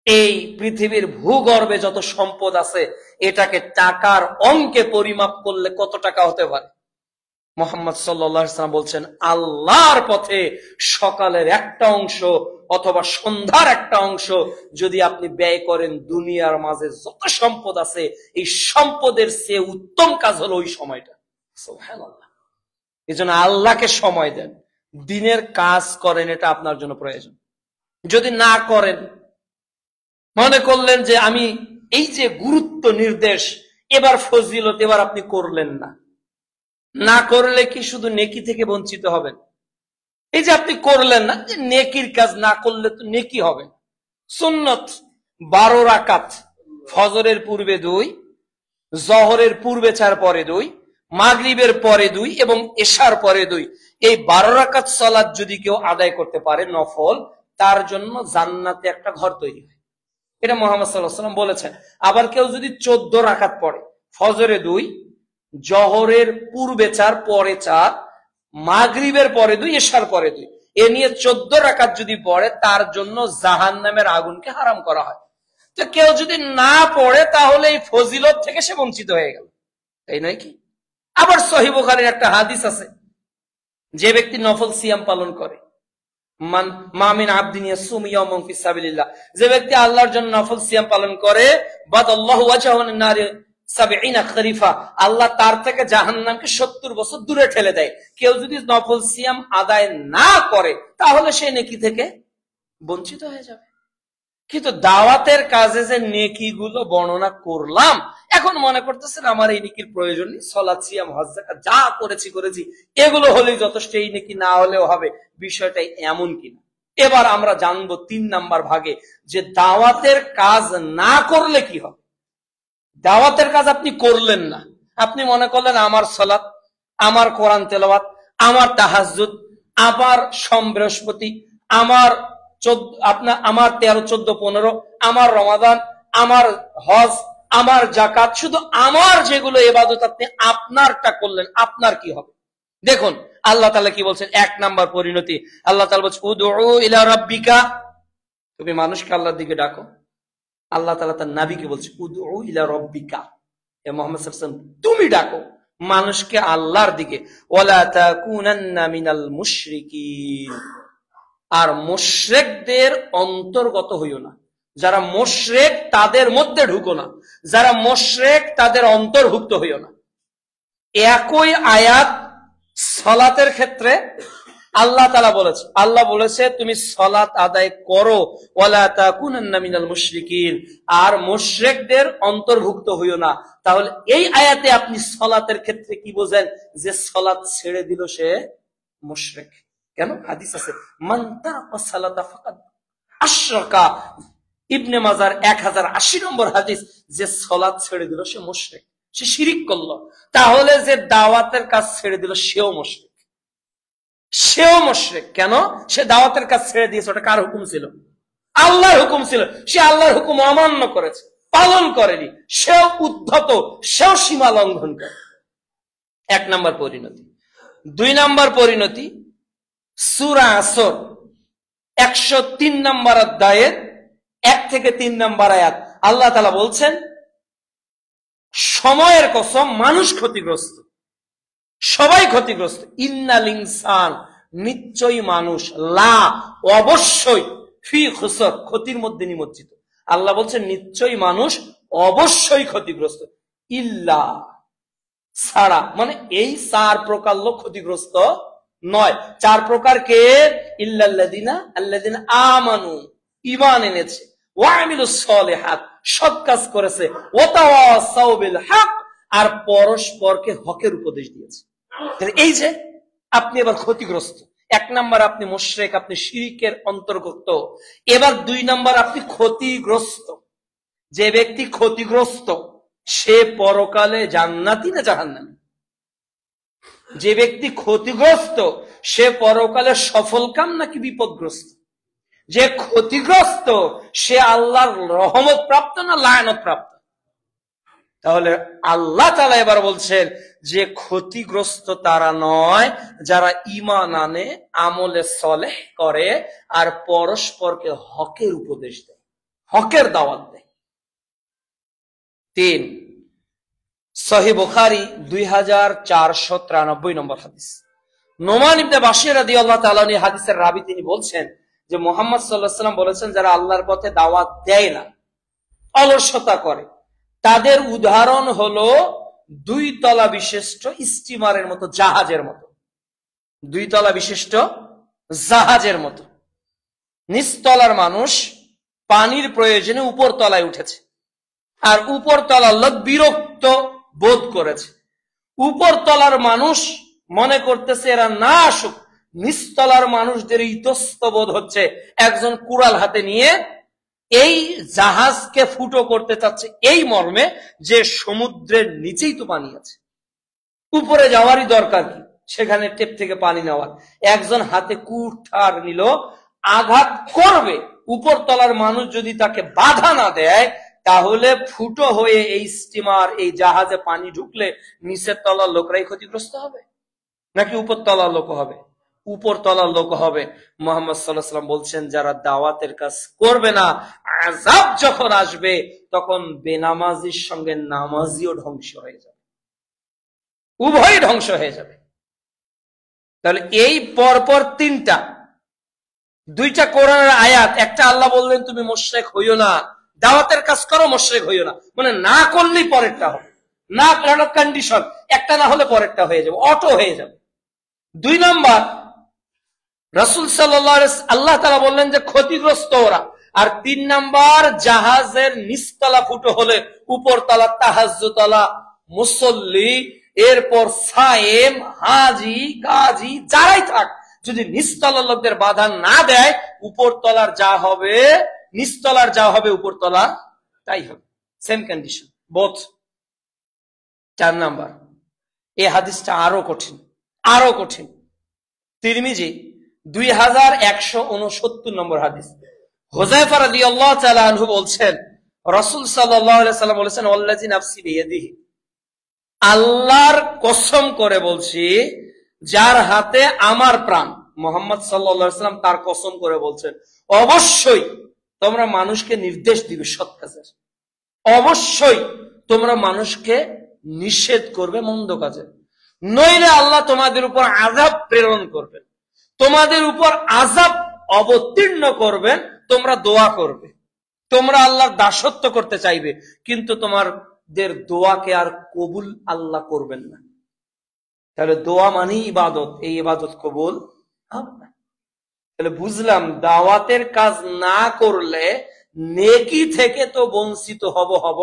এই পৃথিবীর ভূগর্ভে যত সম্পদ আছে এটাকে টাকার অঙ্কে পরিমাপ করলে কত টাকা হতে পারে? মুহাম্মদ সাল্লাল্লাহু আলাইহি ওয়াসাল্লাম বলছেন, আল্লাহর পথে সকালের একটা অংশ অথবা সন্ধ্যার একটা অংশ যদি আপনি ব্যয় করেন, দুনিয়ার মাঝে যত সম্পদ আছে এই সম্পদের চেয়ে উত্তম কাজ হলো ওই সময়টা। সুবহানাল্লাহ। এজন্য আল্লাহকে সময় দেন, দিনের কাজ করেন, এটা আপনার জন্য প্রয়োজন। যদি না করেন, মনে করলেন যে আমি এই যে গুরুত্ব নির্দেশ, এবার ফজিলত, এবার আপনি করলেন না করলে কি শুধু নেকি থেকে বঞ্চিত হবেন? এই যে আপনি করলেন না, যে নেকির কাজ না করলে তো নেকি হবে। সুন্নত 12 রাকাত, ফজরের পূর্বে 2, জহরের পূর্বে 4 পরে 2, মাগরিবের পরে 2 এবং এশার পরে 2, এই 12 রাকাত সালাত যদি কেউ আদায় করতে পারে নফল, তার জন্য জান্নাতে একটা ঘর তৈরি হয়। এটা মুহাম্মদ সাল্লাল্লাহু আলাইহি ওয়াসাল্লাম বলেছেন। আবার কেউ যদি 14 রাকাত পড়ে, ফজরে 2, জহরের পূর্বে 4 পরে 4, মাগরিবের পরে 2, এশার পরে 2, এ নিয়ে 14 রাকাত যদি পড়ে, তার জন্য জাহান্নামের আগুনকে হারাম করা হয়। তো কেউ যদি না পড়ে তাহলে এই ফজিলত থেকে সে বঞ্চিত হয়ে গেল, তাই নয় কি? আবার সহিহ বুখারীর একটা হাদিস আছে, যে ব্যক্তি নফল সিয়াম পালন করে, মামিন আবদিন ইয়াসুম ইয়াওমান ফি সাবিলিল্লাহ, যে ব্যক্তি আল্লাহর জন্য নফল সিয়াম পালন করে, বাদাল্লাহু ওয়াজহাহু আন নারি সাবঈনা খরিফা, আল্লাহ তার থেকে জাহান্নামকে 70 বছর দূরে ঠেলে দেয়। কেউ যদি নফল সিয়াম আদায় না করে তাহলে সে নেকি থেকে বঞ্চিত হয়ে যাবে। কিন্তু দাওয়াতের কাজে যে নেকি গুলো বর্ণনা করলাম, এখন মনে করতেছেন আমার এই নেকির প্রয়োজন নেই, সালাত সিয়াম হজ যাকাত যা করেছি এগুলো হলেই যথেষ্ট, এই নেকি না হলেও হবে। বিষয়টা এমন কিনা। এবার আমরা জানবো 3 নাম্বার ভাগে যে দাওয়াতের কাজ না করলে কি হবে। দাওয়াতের কাজ আপনি করলেন না, আপনি মনে করলেন আমার সালাত, আমার কোরআন তেলাওয়াত, আমার তাহাজ্জুদ, আমার সোম বৃহস্পতি, আমার 13, 14, 15, আমার রমাদান, আমার হজ, আমার যাকাত, শুধু আমার যেগুলো ইবাদত আপনি আপনারটা করলেন, আপনার কি হবে? দেখুন আল্লাহ তাআলা কি বলছেন। 1 নাম্বার পরিণতি, আল্লাহ তাআলা বলছেন উদউ ইলা রাব্বিকা, তুমি মানুষকে আল্লাহর দিকে ডাকো। আল্লাহ তাআলা তার নবীকে বলছে উদউ ইলা রাব্বিকা, হে মুহাম্মদ সাল্লাল্লাহু আলাইহি ওয়াসাল্লাম তুমি ডাকো মানুষকে আল্লাহর দিকে। ওয়ালা তাকুনান্না মিনাল মুশরিকিন, আর মুশরিকদের অন্তর্গত হইও না। যারা মুশরিক তাদের মধ্যে ঢুকো না, যারা মুশরিক তাদের অন্তর্ভুক্ত হইও না। একই আয়াত সালাতের ক্ষেত্রে আল্লাহ তাআলা বলেছে, আল্লাহ বলেছে তুমি সালাত আদায় করো, ওয়ালা তাকুনান্না মিনাল মুশরিকিন, আর মুশরিকদের অন্তর্ভুক্ত হইও না। তাহলে এই আয়াতে আপনি সালাতের ক্ষেত্রে কি বোঝেন? যে সালাত ছেড়ে দিল সে মুশরিক। কেন? হাদিস আছে মান তারাকা সালাতা ফাকাদ আশরাকা, ইবনে মাজার 1080 নম্বর হাদিস, যে সালাত ছেড়ে দিল সে মুশরিক, সে শিরিক করলো। তাহলে যে দাওয়াতের কাজ ছেড়ে দিল সেও মুশরিক, সেও মুশরিক। কেন? সে দাওয়াতের কাজ ছেড়ে দিয়েছে, ওটা কার হুকুম ছিল? আল্লাহর হুকুম ছিল। সে আল্লাহর হুকুম অমান্য করেছে, পালন করেনি, সেও উদ্ধত, সেও সীমা লঙ্ঘন করে। 1 নাম্বার পরিণতি। 2 নাম্বার পরিণতি, সূরা আসর 103 নাম্বার অধ্যায়ের 1 থেকে 3 নাম্বার আয়াত, আল্লাহ তাআলা বলছেন সময়ের কসম মানুষ ক্ষতিগ্রস্ত, সবাই ক্ষতিগ্রস্ত। ইন্নাল ইনসান, নিশ্চয়ই মানুষ, লা অবশ্যই, ফি খুসর, ক্ষতির মধ্যে নিমজ্জিত। আল্লাহ বলছেন নিশ্চয়ই মানুষ অবশ্যই ক্ষতিগ্রস্ত, ইল্লা, ছাড়া, মানে এই 4 প্রকার লোক ক্ষতিগ্রস্ত নয়। 4 প্রকার কে? ইল্লাল্লাযিনা আমানু, ঈমান এনেছে, ওয়া আমিলুস সলিহাত, সৎ কাজ করেছে, ওয়া তাওয়াসাউ বিল হক, আর পরস্পরকে হকের উপদেশ দিয়েছে। এই যে আপনি এবার ক্ষতিগ্রস্ত। 1 নাম্বার আপনি মুশরিক, আপনি শিরকের অন্তর্গত। এবার 2 নাম্বার আপনি ক্ষতিগ্রস্ত। যে ব্যক্তি ক্ষতিগ্রস্ত সে পরকালে জান্নাতি না জাহান্নামী? যে ব্যক্তি ক্ষতিগ্রস্ত সে পরকালে সফলকাম নাকি বিপদগ্রস্ত? যে ক্ষতিগ্রস্ত সে আল্লাহর রহমত প্রাপ্ত না লায়নত প্রাপ্ত? তাহলে আল্লাহ তাআলা এবার বলছেন যে ক্ষতিগ্রস্ত তারা নয় যারা ঈমান আনে, আমলে সলেহ করে, আর পরস্পরকে হকের উপদেশ দেয়, হকের দাওয়াত দেয়। 3, সহিহ বুখারী 2493 নম্বর হাদিস, নোমান ইবনে বাশির রাদিয়াল্লাহু তাআলা আনহু হাদিসের রাবী, তিনি বলছেন যে মুহাম্মদ সাল্লাল্লাহু আলাইহি ওয়াসাল্লাম বলেছেন যারা আল্লাহর পথে দাওয়াত দেয় না, অলসতা করে, তাদের উদাহরণ হলো 2 তলা বিশিষ্ট স্টিমারের মতো, জাহাজের মতো। 2 তলা বিশিষ্ট জাহাজের মতো। নিচতলার মানুষ পানির প্রয়োজনে উপর তলায় উঠেছে, আর উপর তলার লোক বিরক্ত বোধ করেছে। উপর তলার মানুষ মনে করতেছে এরা না আসুক, নিচতলার মানুষদের ইতস্ত বোধ হচ্ছে, একজন কুড়াল হাতে নিয়ে এই জাহাজকে ফুটো করতে চাচ্ছে, এই মর্মে যে সমুদ্রের নিচেই তো পানি আছে, উপরে যাওয়ারই দরকার কি, সেখানে টেপ থেকে পানি নেওয়ার। একজন হাতে কুঠার নিল, আঘাত করবে, উপর তলার মানুষ যদি তাকে বাধা না দেয় তাহলে ফুটো হয়ে এই স্টিমার, এই জাহাজে পানি ঢুকলে নিচের তলার লোকরাই ক্ষতিগ্রস্ত হবে নাকি উপর তলার লোক হবে? উপর তলার লোক হবে। মুহাম্মদ সাল্লাল্লাহু আলাইহি ওয়াসাল্লাম বলছেন যারা দাওয়াতের কাজ করবে না, আযাব যখন আসবে তখন বেনামাজির সঙ্গে নামাজিও ধ্বংস হয়ে যাবে, উভয়ই ধ্বংস হয়ে যাবে। তাহলে এই পরপর 3টা, 2টা কোরআনের আয়াত, একটা আল্লাহ বললেন তুমি মুশরিক হইও না, দাওয়াতের কাজ করো, মুশরিক হইও না, মানে না করলেই পরেরটা হবে। না, এটা কন্ডিশন, একটা না হলে পরেরটা হয়ে যাবে, অটো হয়ে যাবে। 2 নম্বর, রাসূল সাল্লাল্লাহু আলাইহি ওয়াসাল্লাম আল্লাহ তাআলা বললেন যে ক্ষতিগ্রস্ত ওরা। আর 3 নাম্বার, জাহাজের নিচতলা ফুটো হলে উপরতলা তাহাজ্জুদওয়ালা মুসল্লি, এরপর সায়েম, হাজি, গাজী যারাই থাক, যদি নিচতলার লোকদের বাধা না দেয়, উপরতলার যা হবে নিচতলার যা হবে উপরতলা তাই হবে, সেম কন্ডিশন বোথ। 4 নাম্বার, এই হাদিসটা আরো কঠিন, আরো কঠিন। তিরমিজি 2169 নম্বর হাদিস। হুযায়ফা রাদিয়াল্লাহু তাআলা আনহু বলছেন, রাসূল সাল্লাল্লাহু আলাইহি ওয়াসাল্লাম বলেছেন, ওয়াল্লাযী নাফসি বিয়াদিহি, আল্লাহর কসম করে বলছি যার হাতে আমার প্রাণ, মুহাম্মদ সাল্লাল্লাহু আলাইহি ওয়াসাল্লাম তার কসম করে বলছেন, অবশ্যই তোমরা মানুষকে নির্দেশ দিবে সৎ কাজের, অবশ্যই তোমরা মানুষকে নিষেধ করবে মন্দ কাজের, নইলে আল্লাহ তোমাদের উপর আযাব প্রেরণ করবেন, তোমাদের উপর আযাব অবতীর্ণ করবেন। তোমরা দোয়া করবে, তোমরা আল্লাহর দাসত্ব করতে চাইবে, কিন্তু তোমাদের দোয়াকে আর কবুল আল্লাহ করবেন না। তাহলে দোয়া মানে ইবাদত, এই ইবাদত কবুল হবে না। তাহলে বুঝলাম দাওয়াতের কাজ না করলে নেকি থেকে তো বঞ্চিত হব,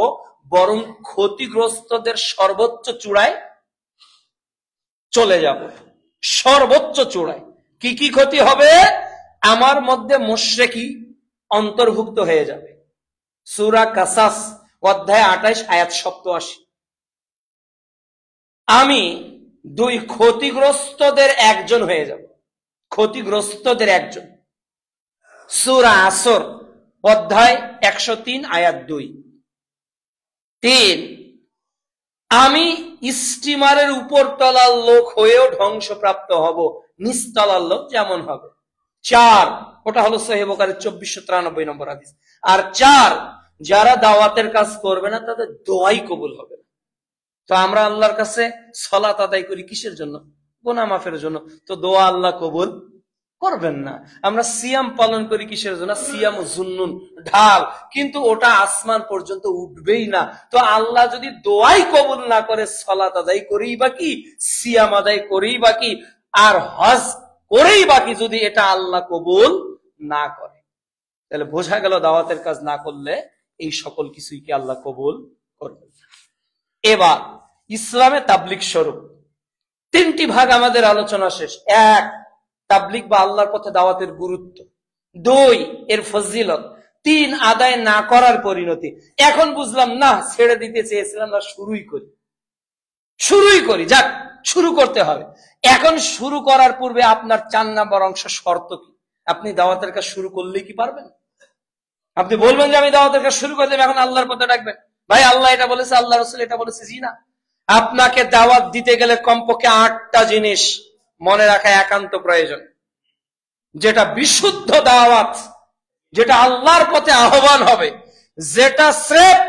বরং ক্ষতিগ্রস্তদের সর্বোচ্চ চূড়ায় চলে যাব, সর্বোচ্চ চূড়ায়। কি কি ক্ষতি হবে? আমার মধ্যে মুশরিকি অন্তর্ভুক্ত হয়ে যাবে। সূরা কাসাস অধ্যায় 28 আয়াত 87। আমি 2 ক্ষতিগ্রস্তদের একজন হয়ে যাব, ক্ষতিগ্রস্তদের একজন। সূরা আসর অধ্যায় 103 আয়াত 2। 3, আমি স্টিমারের উপরতলার লোক হয়েও ধ্বংসপ্রাপ্ত হব, নিচতলার লোক যেমন হবে। 4, ওটা হলো সহিহ বুখারী 2493 নম্বর হাদিস। আর 4, যারা দাওয়াতের কাজ করবে না তাদের দোয়াই কবুল হবে না। তো আমরা আল্লাহর কাছে সালাত আদায় করি কিসের জন্য? গুনাহ মাফের জন্য। তো দোয়া আল্লাহ কবুল করবেন না। আমরা সিয়াম পালন করি কিসের জন্য? সিয়াম জুন্নুন, ঢাল, কিন্তু ওটা আসমান পর্যন্ত উঠবেই না। তো আল্লাহ যদি দোয়াই কবুল না করে, সালাত আদায় করেই বাকি, সিয়াম আদায় করেই বাকি, আর হজ করেই বাকি, যদি এটা আল্লাহ কবুল না করে, তাহলে বোঝা গেল দাওয়াতের কাজ না করলে এই সকল কিছুই কি আল্লাহ কবুল করবেন। এবার ইসলামে তাবলীগ স্বরূপ 3টি ভাগ আমাদের আলোচনা শেষ। 1, তাবলীগ বা আল্লাহর পথে দাওয়াতের গুরুত্ব। 2, এর ফজিলত। 3, আদায় না করার পরিণতি। এখন বুঝলাম না, ছেড়ে দিতে চেয়েছিলাম না, শুরুই করি, যাক শুরু করতে হবে। এখন শুরু করার পূর্বে আপনার 4 নম্বর অংশ শর্ত কি? আপনি দাওয়াতের কাজ শুরু করলেই কি পারবেন? আপনি বলবেন যে আমি দাওয়াতের কাজ শুরু করে দেব, এখন আল্লাহর পথে ডাকবেন, ভাই আল্লাহ এটা বলেছে, আল্লাহ রাসূল এটা বলেছে। জি না, আপনাকে দাওয়াত দিতে গেলে কমপক্ষে 8টা জিনিস মনে রাখা একান্ত প্রয়োজন। যেটা বিশুদ্ধ দাওয়াত, যেটা আল্লাহর পথে আহ্বান হবে, যেটা স্রেফ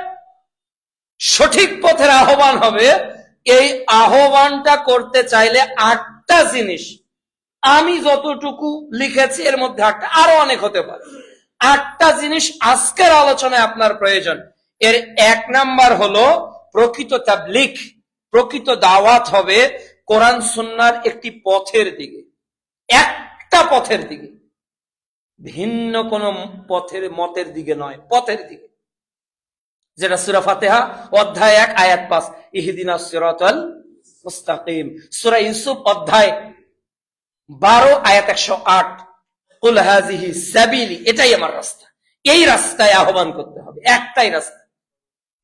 সঠিক পথের আহ্বান হবে, এই আহ্বানটা করতে চাইলে 8টা জিনিস, আমি যতটুকু লিখেছি এর মধ্যে 8টা, আরো অনেক হতে পারে। 8টা জিনিস আজকের আলোচনায় আপনার প্রয়োজন। এর 1 নাম্বার হলো প্রকৃত তাবলীগ, প্রকৃত দাওয়াত হবে কোরআন সুন্নাহর একটি পথের দিকে, একটা পথের দিকে, ভিন্ন কোন পথের মতের দিকে নয়, পথের দিকে। যেটা সূরা ফাতিহা অধ্যায় 1 আয়াত 5, ইহদিনাস সিরাতাল মুস্তাকিম। সূরা ইউসুফ অধ্যায় 12 আয়াত 108, কুল হাযিহি সাবিলি, এটাই আমার রাস্তা, এই রাস্তায় আহ্বান করতে হবে, একটাই রাস্তা,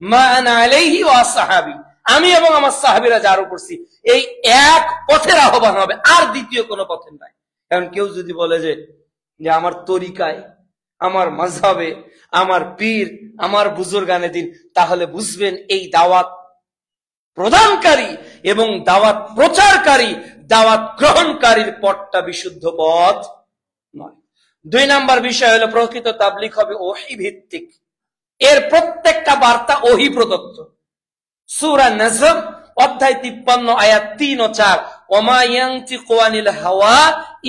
মা আনা আলাইহি ওয়া আসহাবি, আমি এবং আমার সাহাবীরা যার উপর ছি, এই এক পথের আহ্বান হবে, আর দ্বিতীয় কোনো পথের নাই। কারণ কেউ যদি বলে যে আমার তরিকায়, আমার মাযহাবে, আমার পীর, আমার বুজুর্গানে দিন, তাহলে বুঝবেন এই দাওয়াত প্রদানকারী এবং দাওয়াত প্রচারকারী, দাওয়াত গ্রহণকারীর পথটা বিশুদ্ধ পথ নয়। 2 নাম্বার বিষয় হলো প্রকৃত তাবলীগ হবে ওহী ভিত্তিক, এর প্রত্যেকটা বার্তা ওহী প্রদত্ত। সূরা নাজম অধ্যায় 53 আয়াত 3 ও 4, ওমা ইয়ানতিকু আনিল হাওয়া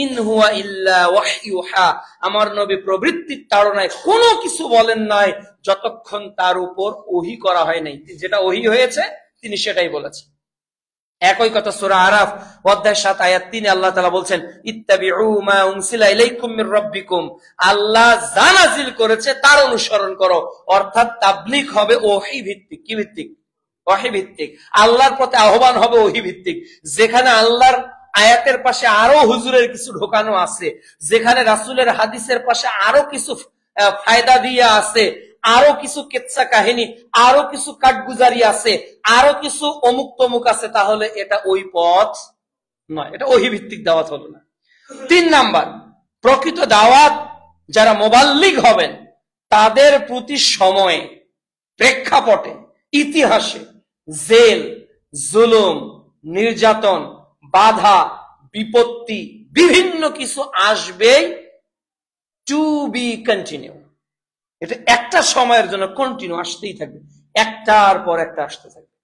ইন হুয়া ইল্লা ওয়াহয়ুহা, আমার নবী প্রবৃত্তির তাড়নায় কোনো কিছু বলেন নাই যতক্ষণ তার উপর ওহী করা হয় নাই। যেটা ওহী হয়েছে তিনি সেটাই বলেছেন। একই কথা সূরা আরাফ অধ্যায় 7 আয়াত 3 আল্লাহ তাআলা বলছেন, ইত্তাবিউ মা উনসিলা ইলাইকুম মির রাব্বিকুম, আল্লাহ যা নাযিল করেছে তার অনুসরণ করো। অর্থাৎ তাবলীগ হবে ওহী ভিত্তিক। কি ভিত্তিক? ওহী ভিত্তিক। আল্লাহর পথে আহ্বান হবে ওহী ভিত্তিক। যেখানে আল্লাহর আয়াতের পাশে আরো হুজুরের কিছু ঢোকানো আছে, যেখানে রাসূলের হাদিসের পাশে আরো কিছু ফায়দা দিয়ে আছে, আরো কিছু কেচ্ছা কাহিনী, আরো কিছু কাঠগুজারি আছে, আরো কিছু অমুক তমুক আছে, তাহলে এটা ওই পথ নয়, এটা ওহী ভিত্তিক দাওয়াত হলো না। 3 নাম্বার, প্রকৃত দাওয়াত যারা মুবাল্লিগ হবেন তাদের প্রতি সময়ে, প্রেক্ষাপটে, ইতিহাসে জেল, জুলুম, নির্যাতন, বাধা, বিপত্তি বিভিন্ন কিছু আসবেই, টু বি কন্টিনিউ। এটা একটা সময়ের জন্য কন্টিনিউ আসতেই থাকবে, একটার পর একটা আসতে থাকবে।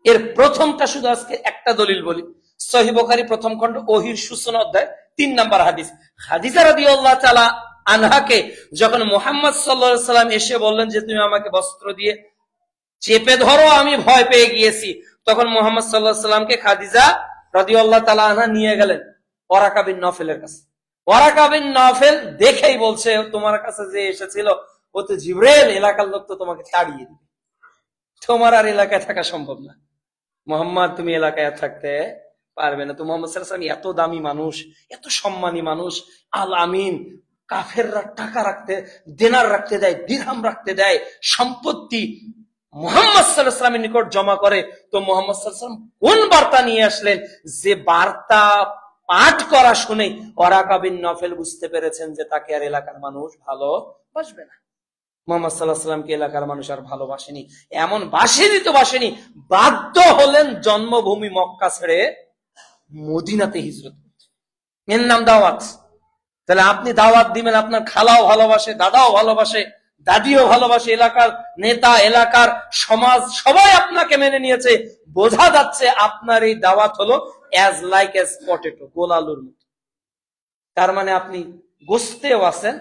এর প্রথমটা শুধু আজকে একটা দলিল বলি, সহিহ বুখারী প্রথম খণ্ড ওহীর সূচনা অধ্যায় 3 নাম্বার হাদিস। খাদিজা রাদিয়াল্লাহু তাআলা আনহাকে যখন মুহাম্মদ সাল্লাল্লাহু আলাইহি ওয়াসাল্লাম এসে বললেন যে তুমি আমাকে বস্ত্র দিয়ে চেপে ধরো, আমি ভয় পেয়ে গিয়েছি, তখন মুহাম্মদ সাল্লাল্লাহু আলাইহি ওয়াসাল্লামকে খাদিজা রাদিয়াল্লাহু তাআলা আনহা নিয়ে গেলেন ওয়ারাকা বিন নফেলের কাছে। ওয়ারাকা বিন নফেল দেখেই বলছে, তোমার কাছে যে এসেছিল ও তো জিবরাইল, এলাকার লোক তো তোমাকে তাড়িয়ে দিবে, তোমার আর এলাকায় থাকা সম্ভব না। মুহাম্মদ তুমি এলাকায় থাকতে পারবে না। তো মুহাম্মদ সাল্লাল্লাহু আলাইহি ওয়াসাল্লাম এত দামি মানুষ, এত সম্মানী মানুষ, আল আমিন, কাফেররা টাকা রাখতে, দিনার রাখতে দেয়, দিরহাম রাখতে দেয়, সম্পত্তি মুহাম্মদ সাল্লাল্লাহু আলাইহি ওয়াসাল্লামের নিকট জমা করে। তো মুহাম্মদ সাল্লাল্লাহু আলাইহি ওয়াসাল্লাম কোন বার্তা নিয়ে আসলেন, যে বার্তা পাঠ করা শুনে ওয়ারাকা বিন নফেল বুঝতে পেরেছেন যে তাকে আর এলাকার মানুষ ভালোবাসবে না। মুহাম্মদ সাল্লাল্লাহু আলাইহি ওয়াসাল্লামকে এলাকার মানুষ আর ভালোবাসেনি, এমন বাসেনি, বাধ্য হলেন জন্মভূমি মক্কা ছেড়ে মদিনাতে হিজরত করতে। এর নাম দাওয়াত। তাহলে আপনি দাওয়াত দিবেন, আপনার খালাও ভালোবাসে, দাদাও ভালোবাসে, দাদিও ভালোবাসে, এলাকার নেতা, এলাকার সমাজ সবাই আপনাকে মেনে নিয়েছে, বোঝা যাচ্ছে আপনার এই দাওয়াত হলো অ্যাজ লাইক অ্যাজ পটেটো, গোল আলুর মতো। তার মানে আপনি গোস্তেও আছেন,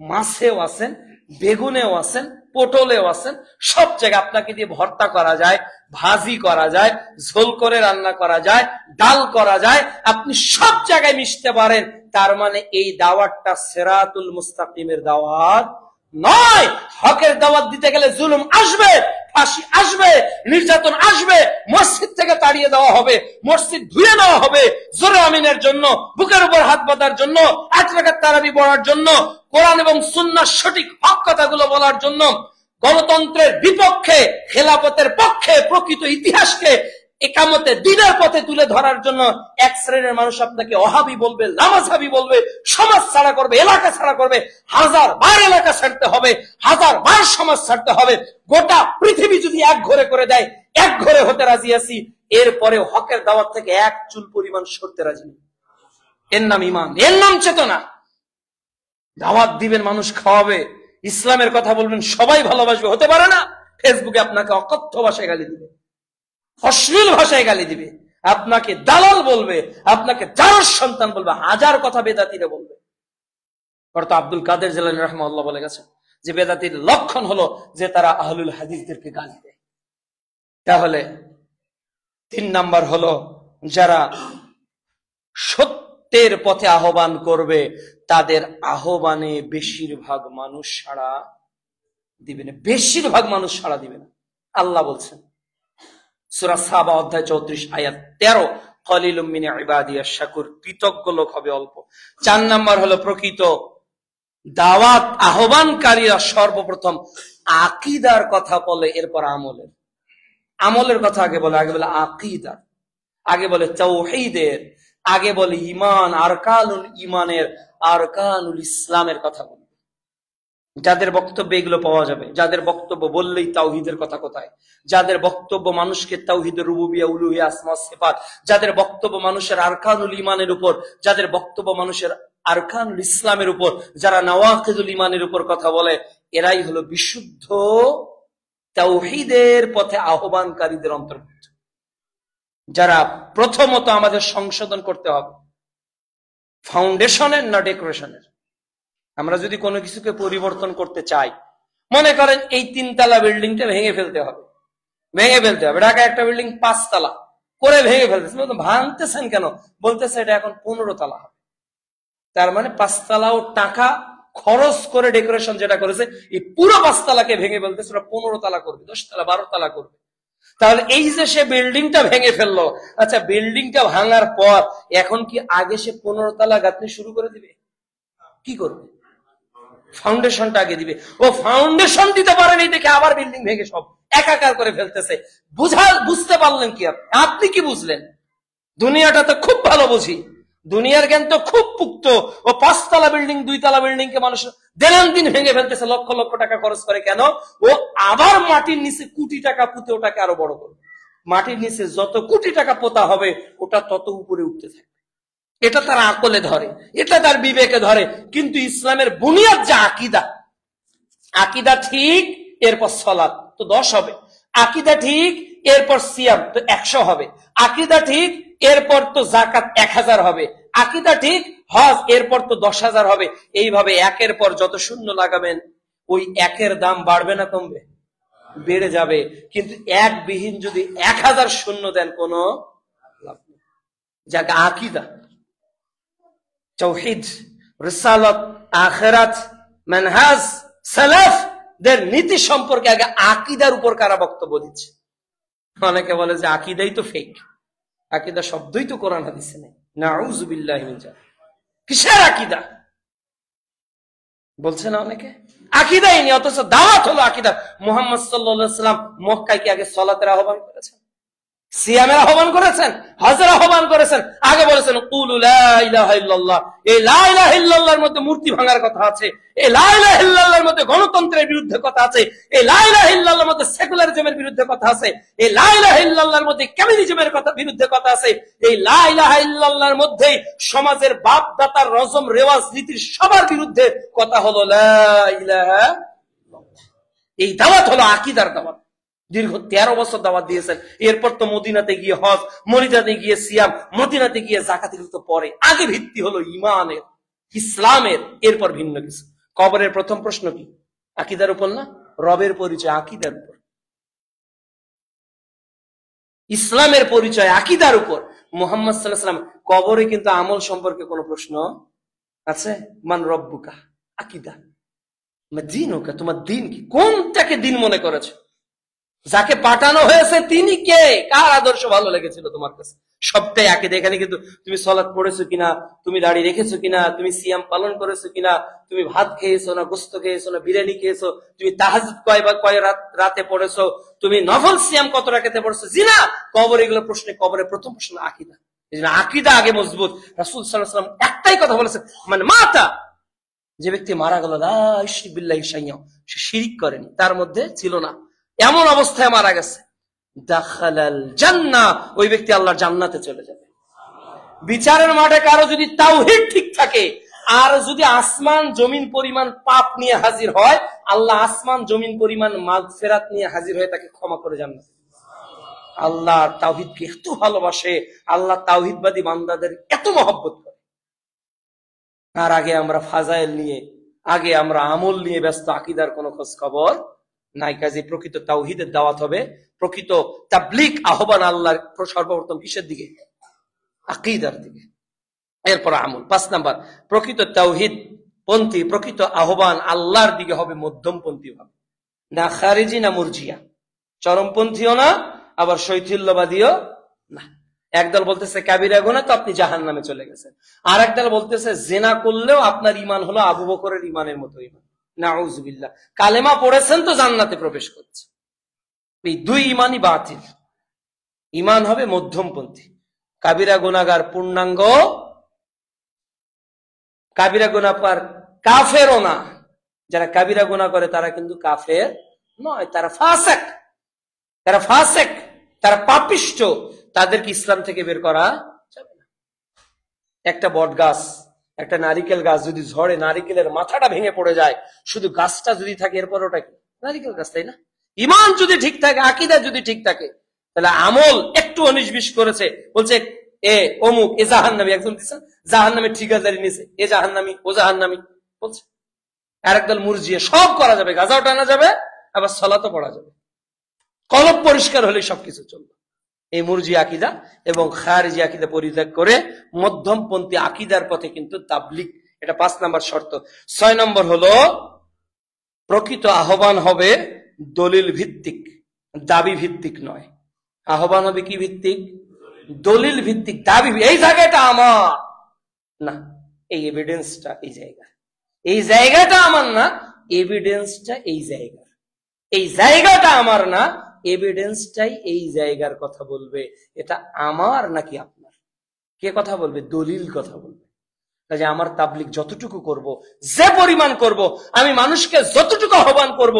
মাছেও আছেন, বেগুনেও আছেন, পটলেও আছেন, সব জায়গায় আপনাকে দিয়ে ভর্তা করা যায়, ভাজি করা যায়, ঝোল করে রান্না করা যায়, ডাল করা যায়, আপনি সব জায়গায় মিশতে পারেন। তার মানে এই দাওয়াতটা সিরাতুল মুস্তাকিমের দাওয়াত নয়। হকের দাওয়াত দিতে গেলে জুলুম আসবে, ফাঁসি আসবে, নির্যাতন আসবে, মসজিদ থেকে তাড়িয়ে দেওয়া হবে, মসজিদ ধুয়ে নেওয়া হবে, জোরে আমিনের জন্য, বুকের উপর হাত বাঁধার জন্য, 8 রাকাত তারাবি পড়ার জন্য, কোরআন এবং সুন্নাহর সঠিক হক কথাগুলো বলার জন্য, গণতন্ত্রের বিপক্ষে, খেলাফতের পক্ষে, প্রকৃত ইতিহাসকে একামতে দিনের পথে তুলে ধরার জন্য এক শ্রেণীর মানুষ আপনাকে ওহাবি বলবে, লামাযহাবি বলবে, সমাজ ছাড়া করবে, এলাকা ছাড়া করবে, 1000 বার এলাকা ছাড়তে হবে, 1000 বার সমাজ ছাড়তে হবে। গোটা পৃথিবী যদি এক ঘরে করে দেয়, এক ঘরে হতে রাজি আছি, এরপরে হকের দাওয়াত থেকে এক চুল পরিমাণ সরতে রাজি নেই। এর নাম ঈমান, এর নাম চেতনা। দাওয়াত দিবেন, মানুষ খাওয়াবে, ইসলামের কথা বলবেন, সবাই ভালোবাসবে, হতে পারে না। ফেসবুকে আপনাকে অকথ্য ভাষায় গালি দিবে, অশ্লীল ভাষায় গালি দিবে, আপনাকে দালাল বলবে, আপনাকে জারজ সন্তান বলবে, 1000 কথা বেদাতিরা বলবে। ডক্টর আব্দুল কাদের জিলানী রাহিমাহুল্লাহ বলে গেছেন যে বেদাতির লক্ষণ হলো যে তারা আহলুল হাদিসদেরকে গালি দেয়। তাহলে 3 নাম্বার হলো যারা সত্যের পথে আহ্বান করবে তাদের আহ্বানে বেশিরভাগ মানুষ সাড়া দিবে না, বেশিরভাগ মানুষ সাড়া দিবে না। আল্লাহ বলছেন সূরা সাবা অধ্যায় 34 আয়াত 13, কলিলুম মিন ইবাদিয়াশ শাকুর, কৃতজ্ঞ লোক হবে অল্প। 4 নাম্বার হলো প্রকৃত দাওয়াত আহ্বানকারীরা সর্বপ্রথম আকীদার কথা বলে, এরপর আমলের কথা আগে বলে আকীদা, আগে বলে তাওহীদের, আগে বলে ঈমান, আরকানুল ঈমানের, আরকানুল ইসলামের কথা বলে। যাদের বক্তব্যে এগুলো পাওয়া যাবে, যাদের বক্তব্য বললেই তাওহীদের কথা কোথায়, যাদের বক্তব্য মানুষকে তাওহীদের রুবুবিয়্যাহ, উলুহিয়্যাহ, আসমা সিফাত, যাদের বক্তব্য মানুষের আরকানুল ঈমানের উপর, যাদের বক্তব্য মানুষের আরকানুল ইসলামের উপর, যারা নওয়াকিদুল ঈমানের উপর কথা বলে, এরাই হলো বিশুদ্ধ তাওহীদের পথে আহ্বানকারীদের অন্তর্ভুক্ত। যারা প্রথমত আমাদের সংশোধন করতে হবে ফাউন্ডেশনের না ডেকোরেশনের। আমরা যদি কোনো কিছুকে পরিবর্তন করতে চাই, মনে করেন এই 3 তলা বিল্ডিংটা ভেঙে ফেলতে হবে, ভেঙে ফেলতে হবে। ঢাকা একটা বিল্ডিং 5 তলা করে ভেঙে ফেলতেছে, ভাঙতেছেন কেন? বলতেছে এটা এখন 15 তলা হবে। তার মানে 5 তলাও টাকা খরচ করে ডেকোরেশন যেটা করেছে, এই পুরো 5 তলাকে ভেঙে ফেলতেছে, ওরা 15 তলা করবে, 10 তলা 12 তলা করবে। তাহলে এই যে সে বিল্ডিংটা ভেঙে ফেললো, আচ্ছা বিল্ডিংটা ভাঙার পর এখন কি আগে সে 15 তলা গাঁথনি শুরু করে দিবে? কি করবে? ফাউন্ডেশনটা আগে দিবে। ও ফাউন্ডেশন দিতে পারেনি দেখে আবার বিল্ডিং ভেঙে সব একাকার করে ফেলতেছে। বুঝতে পারলেন কি আপনি কি বুঝলেন? দুনিয়াটা তো খুব ভালো বুঝি, দুনিয়ার জ্ঞান তো খুব পুক্ত। ও 5 তলা বিল্ডিং 2 তলা বিল্ডিং কে মানুষ দিন ভেঙে ফেলতেছে, লক্ষ লক্ষ টাকা খরচ করে। কেন? ও আবার মাটির নিচে কোটি টাকা পুঁতে ওটাকে আরো বড় করবে। মাটির নিচে যত কোটি টাকা পোতা হবে ওটা তত উপরে উঠতে থাকবে। এটা তার আকলে ধরে, এটা তার বিবেকে ধরে। কিন্তু ইসলামের বুনিয়াদ যা আকিদা, আকিদা ঠিক, এরপর সালাত তো 10 হবে। আকিদা ঠিক, এরপর সিয়াম তো 100 হবে। আকিদা ঠিক, এরপর তো জাকাত 1000 হবে। আকিদা ঠিক, হজ এরপর তো 10,000 হবে। এইভাবে একের পর যত শূন্য লাগাবেন ওই একের দাম বাড়বে না কমবে? বেড়ে যাবে। কিন্তু এক বিহীন যদি 1000 শূন্য দেন কোনো লাভ নেই। যাকে আকিদা, তাওহীদ, রিসালাত, আখিরাত, মানহাজ, সালাফ দের নীতি সম্পর্কে আগে আকিদার উপর কারা বক্তব্য দিচ্ছে? অনেকে বলে যে আকিদাই তো ফেক, আকিদা শব্দই তো কোরআন হাদিসে নেই। নাউযুবিল্লাহি মিন যালিক। কিসের আকিদা বলছে না অনেকে? আকিদাই নেই, অথচ দাওয়াত হলো আকিদা। মুহাম্মদ সাল্লাল্লাহু আলাইহি ওয়াসাল্লাম মক্কায় কি আগে সালাতের আহ্বান করেছেন, সিয়ামের আহ্বান করেছেন, হজের আহ্বান করেছেন? আগে বলেছেন কুলু লা ইলাহা ইল্লাল্লাহ। এই লা ইলাহা ইল্লাল্লাহর মধ্যে মূর্তি ভাঙার কথা আছে, এই লা ইলাহা ইল্লাল্লাহর মধ্যে গণতন্ত্রের বিরুদ্ধে কথা আছে, এই লা ইলাহা ইল্লাল্লাহর মধ্যে সেকুলারিজমের বিরুদ্ধে কথা আছে, এই লা ইলাহা ইল্লাল্লাহর মধ্যে কমিউনিজমের বিরুদ্ধে কথা আছে, এই লা ইলাহা ইল্লাল্লাহর মধ্যে সমাজের বাপ দাতার রজম রেওয়াজ নীতির সবার বিরুদ্ধে কথা হলো লা ইলাহা। এই দাওয়াত হলো আকিদার দাওয়াত। দীর্ঘ 13 বছর দাওয়াত দিয়েছেন। এরপর তো মদিনাতে গিয়ে হজ, মদিনাতে গিয়ে সিয়াম, মদিনাতে গিয়ে জাকাতের তো পরে। আগে ভিত্তি হলো ইমানের, ইসলামের, এরপর ভিন্ন কিছু। কবরের প্রথম প্রশ্ন কি? আকিদার উপর না? রবের পরিচয় আকিদার উপর, ইসলামের পরিচয় আকিদার উপর। মুহাম্মদ সাল্লাল্লাহু আলাইহি ওয়াসাল্লাম কবরে কিন্তু আমল সম্পর্কে কোনো প্রশ্ন আছে? মান রব্বুকা, আকিদা। দিনুকা, তোমার দিন কি? কোনটাকে দিন মনে করেছো? যাকে পাঠানো হয়েছে তিনি কে? কার আদর্শ ভালো লেগেছিল তোমার কাছে? সবটাই আকিদা। এখানে কিন্তু তুমি সালাত পড়েছো কিনা, তুমি দাড়ি রেখেছো কিনা, তুমি সিয়াম পালন করেছো কিনা, তুমি ভাত খেয়েছো না গোস্ত খেয়েছো না বিরিয়ানি খেয়েছো, তুমি তাহাজ্জুদ কয় রাতে পড়েছো, তুমি নফল সিয়াম কত রাকাতে পড়েছো, জিনা কবর, এগুলো প্রশ্নে কবরের প্রথম প্রশ্ন আকিদা। এইজন্য আকিদা আগে মজবুত। রাসূল সাল্লাল্লাহু আলাইহি ওয়াসাল্লাম একটাই কথা বলেছেন, মানে মাতা, যে ব্যক্তি মারা গেল লা ইশরিক বিল্লাহি শাইয়্যা, সে শিরক করেনি, তার মধ্যে ছিল না, এমন অবস্থায় মারা গেছে, দাখালাল জান্নাহ, ওই ব্যক্তি আল্লাহর জান্নাতে চলে যাবে। বিচারের মাঠে কারো যদি তাওহীদ ঠিক থাকে, আর যদি আসমান জমিন পরিমাণ পাপ নিয়ে হাজির হয়, আল্লাহ আসমান জমিন পরিমাণ মাগফিরাত নিয়ে হাজির হয়ে তাকে ক্ষমা করে জান্নাতে। আল্লাহ তাওহীদকে এত ভালোবাসে, আল্লাহ তাওহীদবাদী বান্দাদের এত মহব্বত করে। আর আগে আমরা ফাজাইল নিয়ে, আগে আমরা আমল নিয়ে ব্যস্ত, আকীদার কোনো খোঁজ খবর নাই। কাজে প্রকৃত তাওহীদের দাওয়াত হবে, প্রকৃত তাবলীগ আহ্বান আল্লাহর সর্বপ্রথম কিসের দিকে? আকীদার দিকে, এরপর আমল। 5 নাম্বার, প্রকৃত তাওহীদ পন্থী, প্রকৃত আহ্বান আল্লাহর দিকে হবে মধ্যমপন্থী ভাবে, না খারিজি না মুরজিয়া, চরমপন্থীও না আবার শৈথিল্যবাদীও না। একদল বলতেছে কাবিরা গুনাহ তো আপনি জাহান্নামে চলে গেছেন, আর একদল বলতেছে জিনা করলেও আপনার ঈমান হলো আবু বকরের ঈমানের মতো ঈমান। নাউযুবিল্লাহ, কালেমা পড়েছেন তো জান্নাতে প্রবেশ করছে। এই দুই ঈমানই বাতিল। ঈমান হবে মধ্যমপন্থী। কাবিরা গুনাহগার পূর্ণাঙ্গ কাবিরা গুনাহ পার কাফেরও না, যারা কাবিরা গুনাহ করে তারা কিন্তু কাফের নয়, তারা ফাসিক, তারা ফাসিক, তারা পাপিষ্ঠ, তাদেরকে ইসলাম থেকে বের করা যাবে না। একটা বট গাছ, একটা নারিকেল গাছ যদি ঝড়ে নারিকেলের মাথাটা ভেঙে পড়ে যায়, শুধু গাছটা যদি থাকে, এরপর ওটা কি? নারিকেল গাছ, তাই না? ঈমান যদি ঠিক থাকে, আকীদা যদি ঠিক থাকে, তাহলে আমল একটু 19-20 করেছে, বলছে এ অমুক এ জাহান্নামী, একজন দিচ্ছে জাহান্নামী ঠিকাদারি নিয়েছে, এ জাহান্নামী ও জাহান্নামী বলছে। আর একদল মুরজিয়া, সব করা যাবে, গাজাও টানা যাবে, আবার সালাতও পড়া যাবে। কলব পরিষ্কার হলে সবকিছু চলবে। এই মুরজি আকিদা এবং খারিজি আকিদা পরিত্যাগ করে মধ্যমপন্থী আকিদার পথে কিন্তু তাবলিগ, এটা 5 নম্বর শর্ত। 6 নম্বর হলো প্রকৃত আহ্বান হবে দলিল ভিত্তিক, দাবি ভিত্তিক নয়। আহ্বান হবে কি ভিত্তিক? দলিল ভিত্তিক, দাবি। এই জায়গাটা আমার না, এই এভিডেন্সটা এই জায়গা, এই জায়গাটা আমার না, এভিডেন্সটা এই জায়গা, এই জায়গাটা আমার না, এভিডেন্সটাই এই জায়গার কথা বলবে। এটা আমার নাকি আপনার? কে কথা বলবে? দলিল কথা বলবে। কাজে আমার তাবলিগ যতটুকু করব, যে পরিমাণ করব, আমি মানুষকে যতটুকু আহ্বান করব,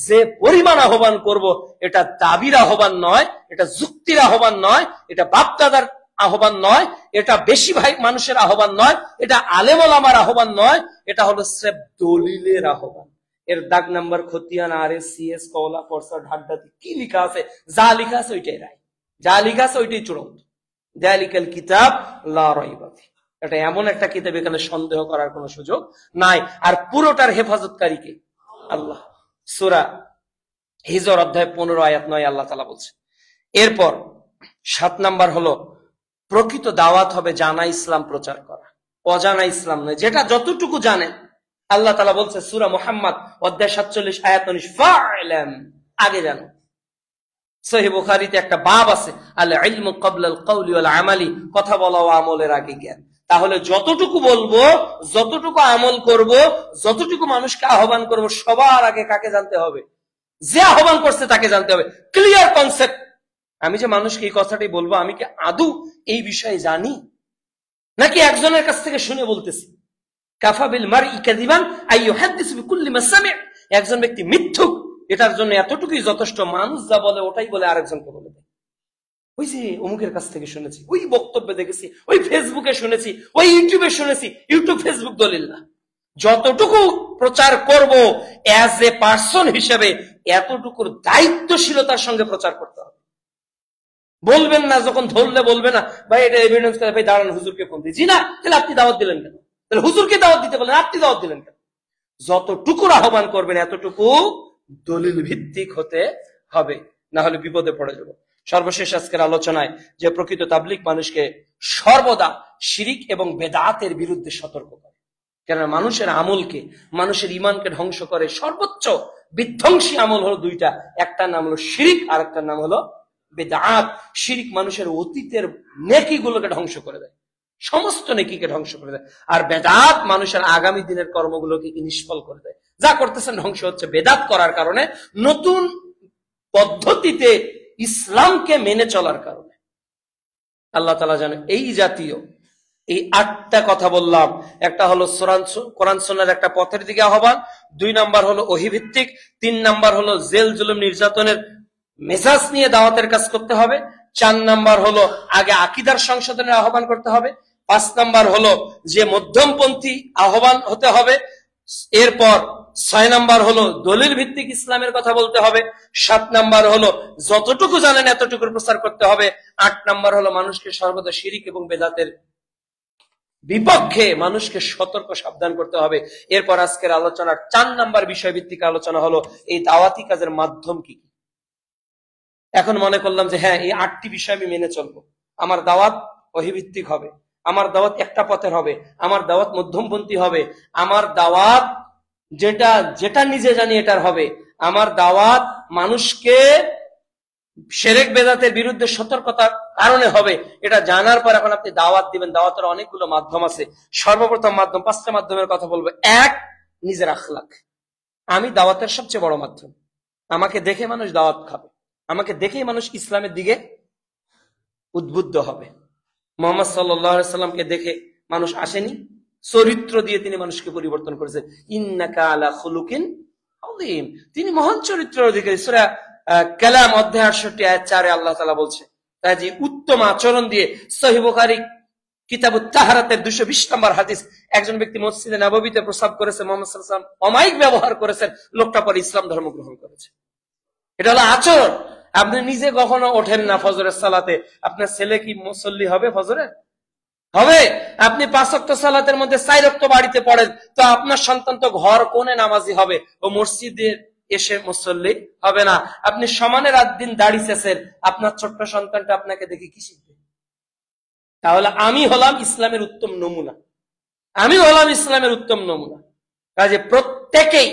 যে পরিমাণ আহ্বান করব, এটা দাবির আহ্বান নয়, এটা যুক্তির আহ্বান নয়, এটা বাপদাদার আহ্বান নয়, এটা বেশি ভাই মানুষের আহ্বান নয়, এটা আলেম ওলামার আহ্বান নয়, এটা হলো স্রেফ দলিলের আহ্বান। এর দাগ নাম্বার, খতিয়ান, আরএস, সিএস, কওলা, পরসা, ঢাকঢাকি কি লেখা আছে, যা লেখা আছে ওইটাই রায়, যা লেখা আছে ওইটাই চূড়ান্ত। যালিকাল কিতাব লা রাইবা ফি, এটা এমন একটা কিতাব এখানে সন্দেহ করার কোনো সুযোগ নাই। আর পুরোটার হেফাজতকারী কে? আল্লাহ। সূরা হিজর অধ্যায় 15 আয়াত 9 আল্লাহ তাআলা বলছে। এরপর 7 নাম্বার হলো প্রকৃত দাওয়াত হবে জানা ইসলাম প্রচার করা, অজানা ইসলাম নয়। যেটা যতটুকু জানেন, আল্লাহ তাআলা বলছে সূরা মুহাম্মদ অধ্যায় 47 আয়াত 19, ফা'লাম, আগে জানো। সহিহ বুখারীতে একটা বাব আছে, আল ইলমু ক্বাবলা আল কওলি ওয়াল আমালি, কথা বলা ও আমলের আগে জ্ঞান। তাহলে যতটুকু বলবো, যতটুকু আমল করব, যতটুকু মানুষকে আহ্বান করব, সবার আগে কাকে জানতে হবে? যে আহ্বান করছে তাকে জানতে হবে। Clear concept. আমি যে মানুষকে এই কথাটাই বলবো, আমি কি আদৌ এই বিষয়ে জানি, নাকি একজনের কাছ থেকে শুনে বলতেছি? কাফা বিল মারই কাযিবান আই ইউহাদ্দিসু বিকুল্লি মা সামি'a, একজন ব্যক্তি মিথ্যুক, এটার জন্য এতটুকুই যথেষ্ট। মানুষ যা বলে ওটাই বলে আরেকজনকে বলে দেয়। ওই যে অমুকের কাছ থেকে শুনেছি, ওই বক্তব্যে দেখেছি, ওই ফেসবুকে শুনেছি, ওই ইউটিউবে শুনেছি। ইউটিউব ফেসবুক দলিল না। যতটুকু প্রচার করব অ্যাজ এ পার্সন হিসেবে, এতটুকুর দায়িত্বশীলতার সঙ্গে প্রচার করতে হবে। বলবেন না, যখন ধরলে বলবে না ভাই এটা এভিডেন্স করে, ভাই দাঁড়ান হুজুরকে ফোন দিই। জি না, তাহলে আপনি দাওয়াত দিলেন কেন? তাহলে হুজুরকে দাওয়াত দিতে বলেন, আপনি দাওয়াত দিলেন কেন? যতটুকুর আহ্বান করবেন এতটুকু দলিল ভিত্তিক হতে হবে, না হলে বিপদে পড়ে যাব। সর্বশেষ আজকের আলোচনায় যে প্রকৃত তাবলিগ মানুষকে সর্বদা শিরিক এবং বেদাতের বিরুদ্ধে সতর্ক করে। কেননা মানুষের আমলকে, মানুষের ইমানকে ধ্বংস করে। সর্বোচ্চ বিধ্বংসী আমল হলো দুইটা, একটা নাম হলো শিরিক, আর একটা নাম হলো বেদাত। শিরিক মানুষের অতীতের নেকিগুলোকে ধ্বংস করে দেয়, সমস্ত নেকিকে ধ্বংস করে দেয়। আর বেদাত মানুষের আগামী দিনের কর্মগুলোকে নিষ্ফল করে দেয়। যা করতেছেন ধ্বংস হচ্ছে বেদাত করার কারণে, নতুন পদ্ধতিতে ইসলামকে মেনে চলার কারণে। আল্লাহ তাআলা জানে এই জাতীয় এই 8টা কথা বললাম। একটা হলো কোরআন সুন্নাহর একটা পথের দিকে আহ্বান, 2 নাম্বার হলো ওহীভিত্তিক, 3 নাম্বার হলো জেল জুলুম নির্যাতনের মেজাজ নিয়ে দাওয়াতের কাজ করতে হবে, 4 নাম্বার হলো আগে আকীদার সংশোধনের আহ্বান করতে হবে, 5 নাম্বার হলো যে মধ্যমপন্থী আহ্বান হতে হবে, এরপর 6 নাম্বার হলো দলিল ভিত্তিক ইসলামের কথা বলতে হবে, 7 নাম্বার হলো যতটুকু জানেন এতটুকু প্রচার করতে হবে, 8 নাম্বার হলো মানুষকে সর্বদা শিরিক এবং বেদাতের বিপক্ষে মানুষকে সতর্ক সাবধান করতে হবে। এরপর আজকের আলোচনার 4 নাম্বার বিষয়ভিত্তিক আলোচনা হলো এই দাওয়াতি কাজের মাধ্যম কি কি। এখন মনে করলাম যে হ্যাঁ, এই 8টি বিষয় আমি মেনে চলবো। আমার দাওয়াত ওহীভিত্তিক হবে, আমার দাওয়াত একটা পথের হবে, আমার দাওয়াত মধ্যমপন্থী হবে, আমার দাওয়াত যেটা নিজে জানি এটার হবে, আমার দাওয়াত মানুষকে শিরক বেদাতের বিরুদ্ধে সতর্কতার কারণে হবে। এটা জানার পর এখন আপনি দাওয়াত দিবেন। দাওয়াতের অনেকগুলো মাধ্যম আছে। সর্বপ্রথম মাধ্যম, 5টা মাধ্যমের কথা বলবো। 1, নিজের আখলাক। আমি দাওয়াতের সবচেয়ে বড় মাধ্যম। আমাকে দেখে মানুষ দাওয়াত খাবে, আমাকে দেখেই মানুষ ইসলামের দিকে উদ্বুদ্ধ হবে। মুহাম্মদ সাল্লাল্লাহু আলাইহি সাল্লামকে দেখে মানুষ আসেনি, চরিত্র দিয়ে তিনি মানুষকে পরিবর্তন করেছেন। ইন্নাকা আলা খুলুকিন আযীম, তিনি মহান চরিত্রের অধিকারী। সূরা কালাম অধ্যায় 68 আয়াত 4 আল্লাহ তাআলা বলছে। তাই যে উত্তম আচরণ দিয়ে, সহিহ বুখারী কিতাবুত তাহারাতের 220 নম্বর হাদিস, একজন ব্যক্তি মসজিদে নববীতে প্রস্রাব করেছে, মুহাম্মদ সাল্লাল্লাহু আলাইহি ওয়াসাল্লাম অমাইক ব্যবহার করেছেন, লোকটা পরে ইসলাম ধর্ম গ্রহণ করেছে। এটা হলো আচরণ। আপনি নিজে কখনো ওঠেন না ফজরের সালাতে, আপনার ছেলে কি মুসল্লি হবে? ফজরে হবে। আপনি 5 ওয়াক্ত সালাতের মধ্যে 4 ওয়াক্ত বাড়িতে পড়েন, তো আপনার সন্তান তো ঘর কোণে নামাজি হবে, ও মসজিদের এসে মুসল্লি হবে না। আপনি সমানে রাত দিন দাড়ি চেঁচেন, আপনার ছোট্ট সন্তানটা আপনাকে দেখে কি শিখবে? তাহলে আমি হলাম ইসলামের উত্তম নমুনা, আমি হলাম ইসলামের উত্তম নমুনা। কাজে প্রত্যেকেই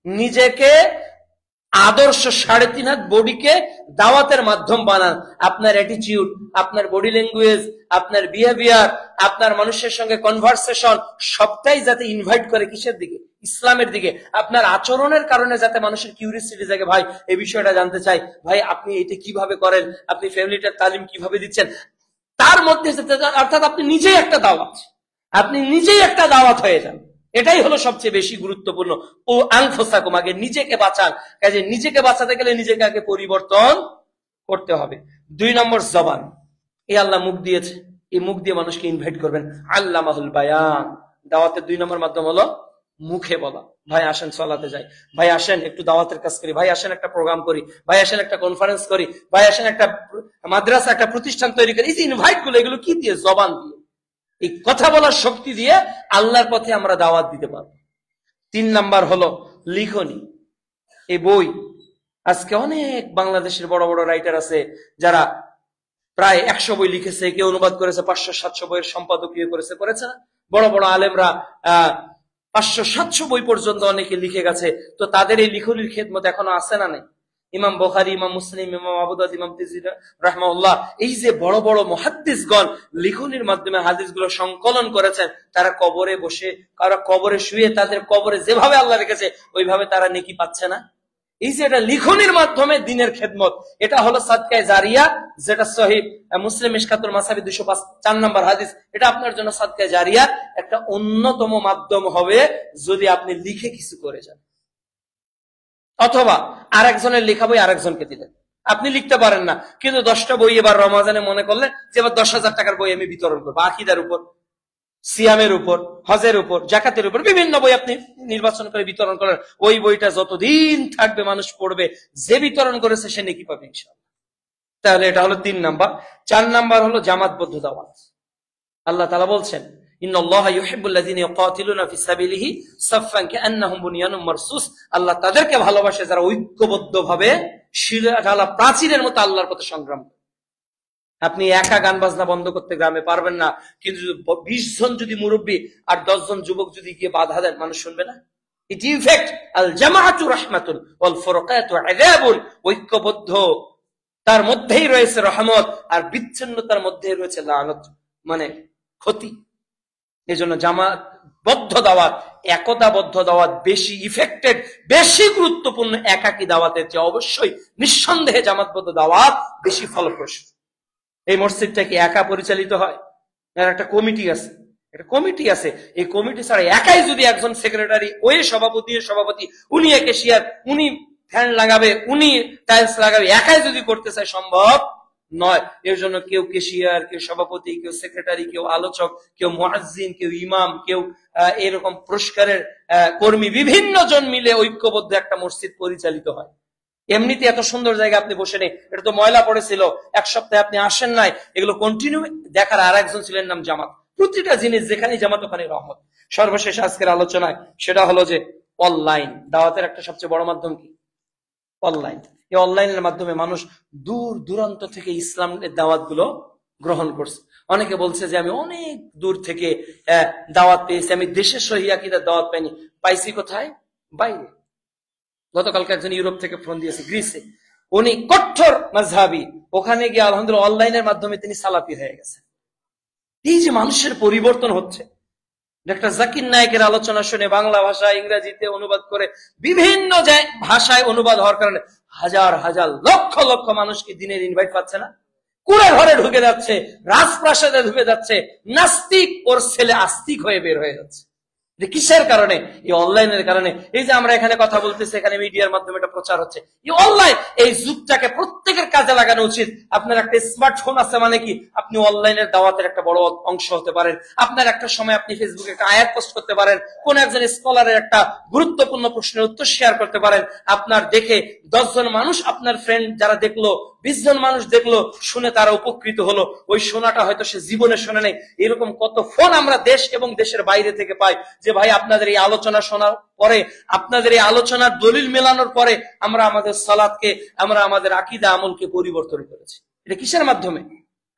নিজেকে আদর্শ 3.5 হাত বডিকে দাওয়াতের মাধ্যম বানান। আপনার অ্যাটিটিউড, আপনার বডি ল্যাঙ্গুয়েজ, আপনার বিহেভিয়ার, আপনার মানুষের সঙ্গে কনভারসেশন সবটাই যাতে ইনভাইট করে কিসের দিকে? ইসলামের দিকে। আপনার আচরণের কারণে যাতে মানুষের কিউরিয়াসিটি জাগে, ভাই এই বিষয়টা জানতে চাই, ভাই আপনি এটা কিভাবে করেন, আপনি ফ্যামিলিটার তালিম কিভাবে দিচ্ছেন, তার মধ্যে অর্থাৎ আপনি নিজেই একটা দাওয়াত, আপনি নিজেই একটা দাওয়াত হয়ে যান। এটাই হলো সবচেয়ে বেশি গুরুত্বপূর্ণ। ও আনফুসাকুম, আগে নিজেকে বাঁচান। কাজে নিজেকে বাঁচাতে গেলে নিজেকে আগে পরিবর্তন করতে হবে। 2 নম্বর জবান। এই আল্লাহ মুখ দিয়েছে, এই মুখ দিয়ে মানুষকে ইনভাইট করবেন। আল্লামাহুল বায়ান, দাওয়াতের 2 নম্বর মাধ্যম হলো মুখে বলা। ভাই আসেন সালাতে যাই, ভাই আসেন একটু দাওয়াতের কাজ করি, ভাই আসেন একটা প্রোগ্রাম করি, ভাই আসেন একটা কনফারেন্স করি, ভাই আসেন একটা মাদ্রাসা, একটা প্রতিষ্ঠান তৈরি করি। এই যে ইনভাইট গুলো, এগুলো কি দিয়ে? জবান দিয়ে। এই কথা বলার শক্তি দিয়ে আল্লাহর পথে আমরা দাওয়াত দিতে পারবো। 3 নাম্বার হলো লিখনি। এই বই, আজকে অনেক বাংলাদেশের বড় বড় রাইটার আছে যারা প্রায় 100 বই লিখেছে, কেউ অনুবাদ করেছে, 500-700 বইয়ের সম্পাদকীয় করেছে না? বড় বড় আলেমরা 500-700 বই পর্যন্ত অনেকে লিখে গেছে। তো তাদের এই লিখনির খেদমত এখনো আছে না নেই? ইমাম বুখারী, ইমাম মুসলিম, ইমাম আবু দাউদ, ইমাম তিরমিজি রাহমাহুল্লাহ, এই যে বড় বড় মুহাদ্দিসগণ লিখনির মাধ্যমে হাদিসগুলো সংকলন করেছেন, তারা কবরে বসে, কারো কবরে শুয়ে, তাদের কবরে যেভাবে আল্লাহ রেখেছে ওইভাবে তারা নেকি পাচ্ছে না? এই যে এটা লিখনির মাধ্যমে দিনের খেদমত, এটা হলো সাদকায়ে জারিয়া, যেটা সহিহ মুসলিম মিশকাতুল মাসাবি 205 4 নম্বর হাদিস। এটা আপনার জন্য সাদকায়ে জারিয়া একটা অন্যতম মাধ্যম হবে যদি আপনি লিখে কিছু করে যান। অথবা আরেকজনের লেখা বই আরেকজনকে দিলেন, আপনি লিখতে পারেন না, কিন্তু 10টা বই এবার রমাজানে মনে করলেন যে এবার 10,000 টাকার বই আমি বিতরণ করবো, আকীদার উপর, সিয়ামের উপর, হজের উপর, জাকাতের উপর, বিভিন্ন বই আপনি নির্বাচন করে বিতরণ করেন। ওই বইটা যতদিন থাকবে মানুষ পড়বে, যে বিতরণ করেছে সে নেকি পাবে ইনশাআল্লাহ। তাহলে এটা হলো 3 নাম্বার। 4 নাম্বার হলো জামাতবদ্ধ দাওয়াত। আল্লাহ তাআলা বলছেন, ইন্নাল্লাহা ইউহিব্বুল্লাযীনা ইউকাতিলুনা ফি সাবিলিহি সাফফান কাআন্নাহুম বুনিয়ানুম মারসুস। আল্লাহ তাদেরকে ভালোবাসে যারা ঐক্যবদ্ধভাবে শিলা প্রাচীরের মতো আল্লাহর পথে সংগ্রাম করে। আপনি একা গান বাজনা বন্ধ করতে গ্রামে পারবেন না, কিন্তু 20 জন যদি মুরব্বী আর 10 জন যুবক যদি গিয়ে বাধা দেন, মানুষ শুনবে না? ইট ইফেক্ট আল জামাআতু রাহমাতুন ওয়াল ফুরকাতু আযাবুন। ঐক্যবদ্ধ তার মধ্যেই রয়েছে রহমত, আর বিচ্ছিন্নতার মধ্যেই রয়েছে লানত, মানে ক্ষতি। এজন্য জামাতবদ্ধ দাওয়াত, একতাবদ্ধ দাওয়াত বেশি ইফেক্টেড, বেশি গুরুত্বপূর্ণ একাকী দাওয়াতের চেয়ে। অবশ্যই নিঃসন্দেহে জামাতবদ্ধ দাওয়াত বেশি ফলপ্রসূ। এই মসজিদটা কি একা পরিচালিত হয়? এর একটা কমিটি আছে, একটা কমিটি আছে। এই কমিটি ছাড়া একাই যদি একজন সেক্রেটারি, ওই সভাপতি, উনি ক্যাশিয়ার, উনি ফ্যান লাগাবে, উনি টাইলস লাগাবে, একাই যদি করতে চায় সম্ভব নয়। এর জন্য কেউ ক্যাশিয়ার, কেউ সভাপতি, কেউ সেক্রেটারি, কেউ আলোচক, কেউ মুয়াজ্জিন, কেউ ইমাম, কেউ এরকম পুরস্কারের কর্মী, বিভিন্ন জন মিলে ঐক্যবদ্ধ একটা মসজিদ পরিচালিত হয়। এমনিতে এত সুন্দর জায়গা আপনি বসে নেই, এটা তো ময়লা পড়েছিল, 1 সপ্তাহে আপনি আসেন নাই, এগুলো কন্টিনিউ দেখার আর একজন ছিলেন নাম জামাত। প্রতিটা জিনিস যেখানে জামাত ওখানে রহমত। সর্বশেষ আজকের আলোচনায় সেটা হলো যে অনলাইন দাওয়াতের একটা সবচেয়ে বড় মাধ্যম কি? অনলাইন। এই অনলাইনের মাধ্যমে মানুষ দূর দূরান্ত থেকে ইসলামের দাওয়াত গুলো গ্রহণ করছে। অনেকে বলছে যে আমি অনেক দূর থেকে দাওয়াত পেয়েছি, আমি দেশের সহিহ আকীদার দাওয়াত পাইনি। পাইছি কোথায়? বাইরে। গতকালকে একজন ইউরোপ থেকে ফোন দিয়েছে, গ্রিসে, উনি কঠোর মাযহাবী, ওখানে গিয়ে আলহামদুলিল্লাহ অনলাইনের মাধ্যমে তিনি সালাফি হয়ে গেছেন। এই যে মানুষের পরিবর্তন হচ্ছে। ডক্টর জাকির নায়েকের আলোচনা শুনে বাংলা ভাষা, ইংরেজিতে অনুবাদ করে, বিভিন্ন ভাষায় অনুবাদ হওয়ার কারণে হাজার হাজার লক্ষ লক্ষ মানুষকে দিনের ইনভাইট পাচ্ছে না? কুড়ে ঘরে ঢুকে যাচ্ছে, রাজপ্রাসাদে ঢুকে যাচ্ছে, নাস্তিক ওর ছেলে আস্তিক হয়ে বের হয়ে যাচ্ছে। কিসের কারণে? এই অনলাইনের কারণে। এই যে আমরা এখানে কথা বলতেছি, এখানে মিডিয়ার মাধ্যমে এটা প্রচার হচ্ছে। এই অনলাইন, এই যুগটাকে প্রত্যেকের কাজে লাগানো উচিত। আপনার একটা স্মার্টফোন আছে মানে কি, আপনি অনলাইনের দাওয়াতের একটা বড় অংশ হতে পারেন। আপনার একটা সময় আপনি ফেসবুকে একটা আয়াত পোস্ট করতে পারেন, কোন একজন স্কলারের একটা গুরুত্বপূর্ণ প্রশ্নের উত্তর শেয়ার করতে পারেন। আপনার দেখে 10 জন মানুষ, আপনার ফ্রেন্ড যারা দেখলো, 20 জন মানুষ দেখলো, শুনে তারা উপকৃত হলো। ওই শোনাটা হয়তো সে জীবনে শোনে নাই। এরকম কত ফোন আমরা দেশ এবং দেশের বাইরে থেকে পাই, যে ভাই আপনাদের এই আলোচনা শোনার পরে, আপনাদের এই আলোচনার দলিল মেলানোর পরে আমরা আমাদের সালাতকে, আমরা আমাদের আকীদা আমলকে পরিবর্তন করেছি। এটা কিসের মাধ্যমে?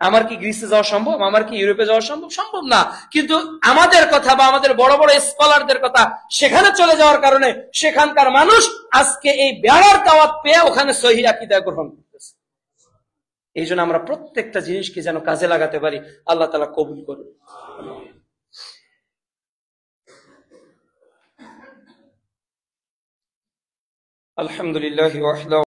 আমার কি গ্রিসে যাওয়া সম্ভব? আমার কি ইউরোপে যাওয়া সম্ভব? সম্ভব না। কিন্তু আমাদের কথা বা আমাদের বড় বড় স্কলারদের কথা সেখানে চলে যাওয়ার কারণে সেখানকার মানুষ আজকে এই বেড়ার দাওয়াত পেয়ে ওখানে সহিহ আকীদা গ্রহণ করতেছে। এই জন্য আমরা প্রত্যেকটা জিনিসকে যেন কাজে লাগাতে পারি, আল্লাহ তাআলা কবুল করুন। আলহামদুলিল্লাহি ওয়াহদাহু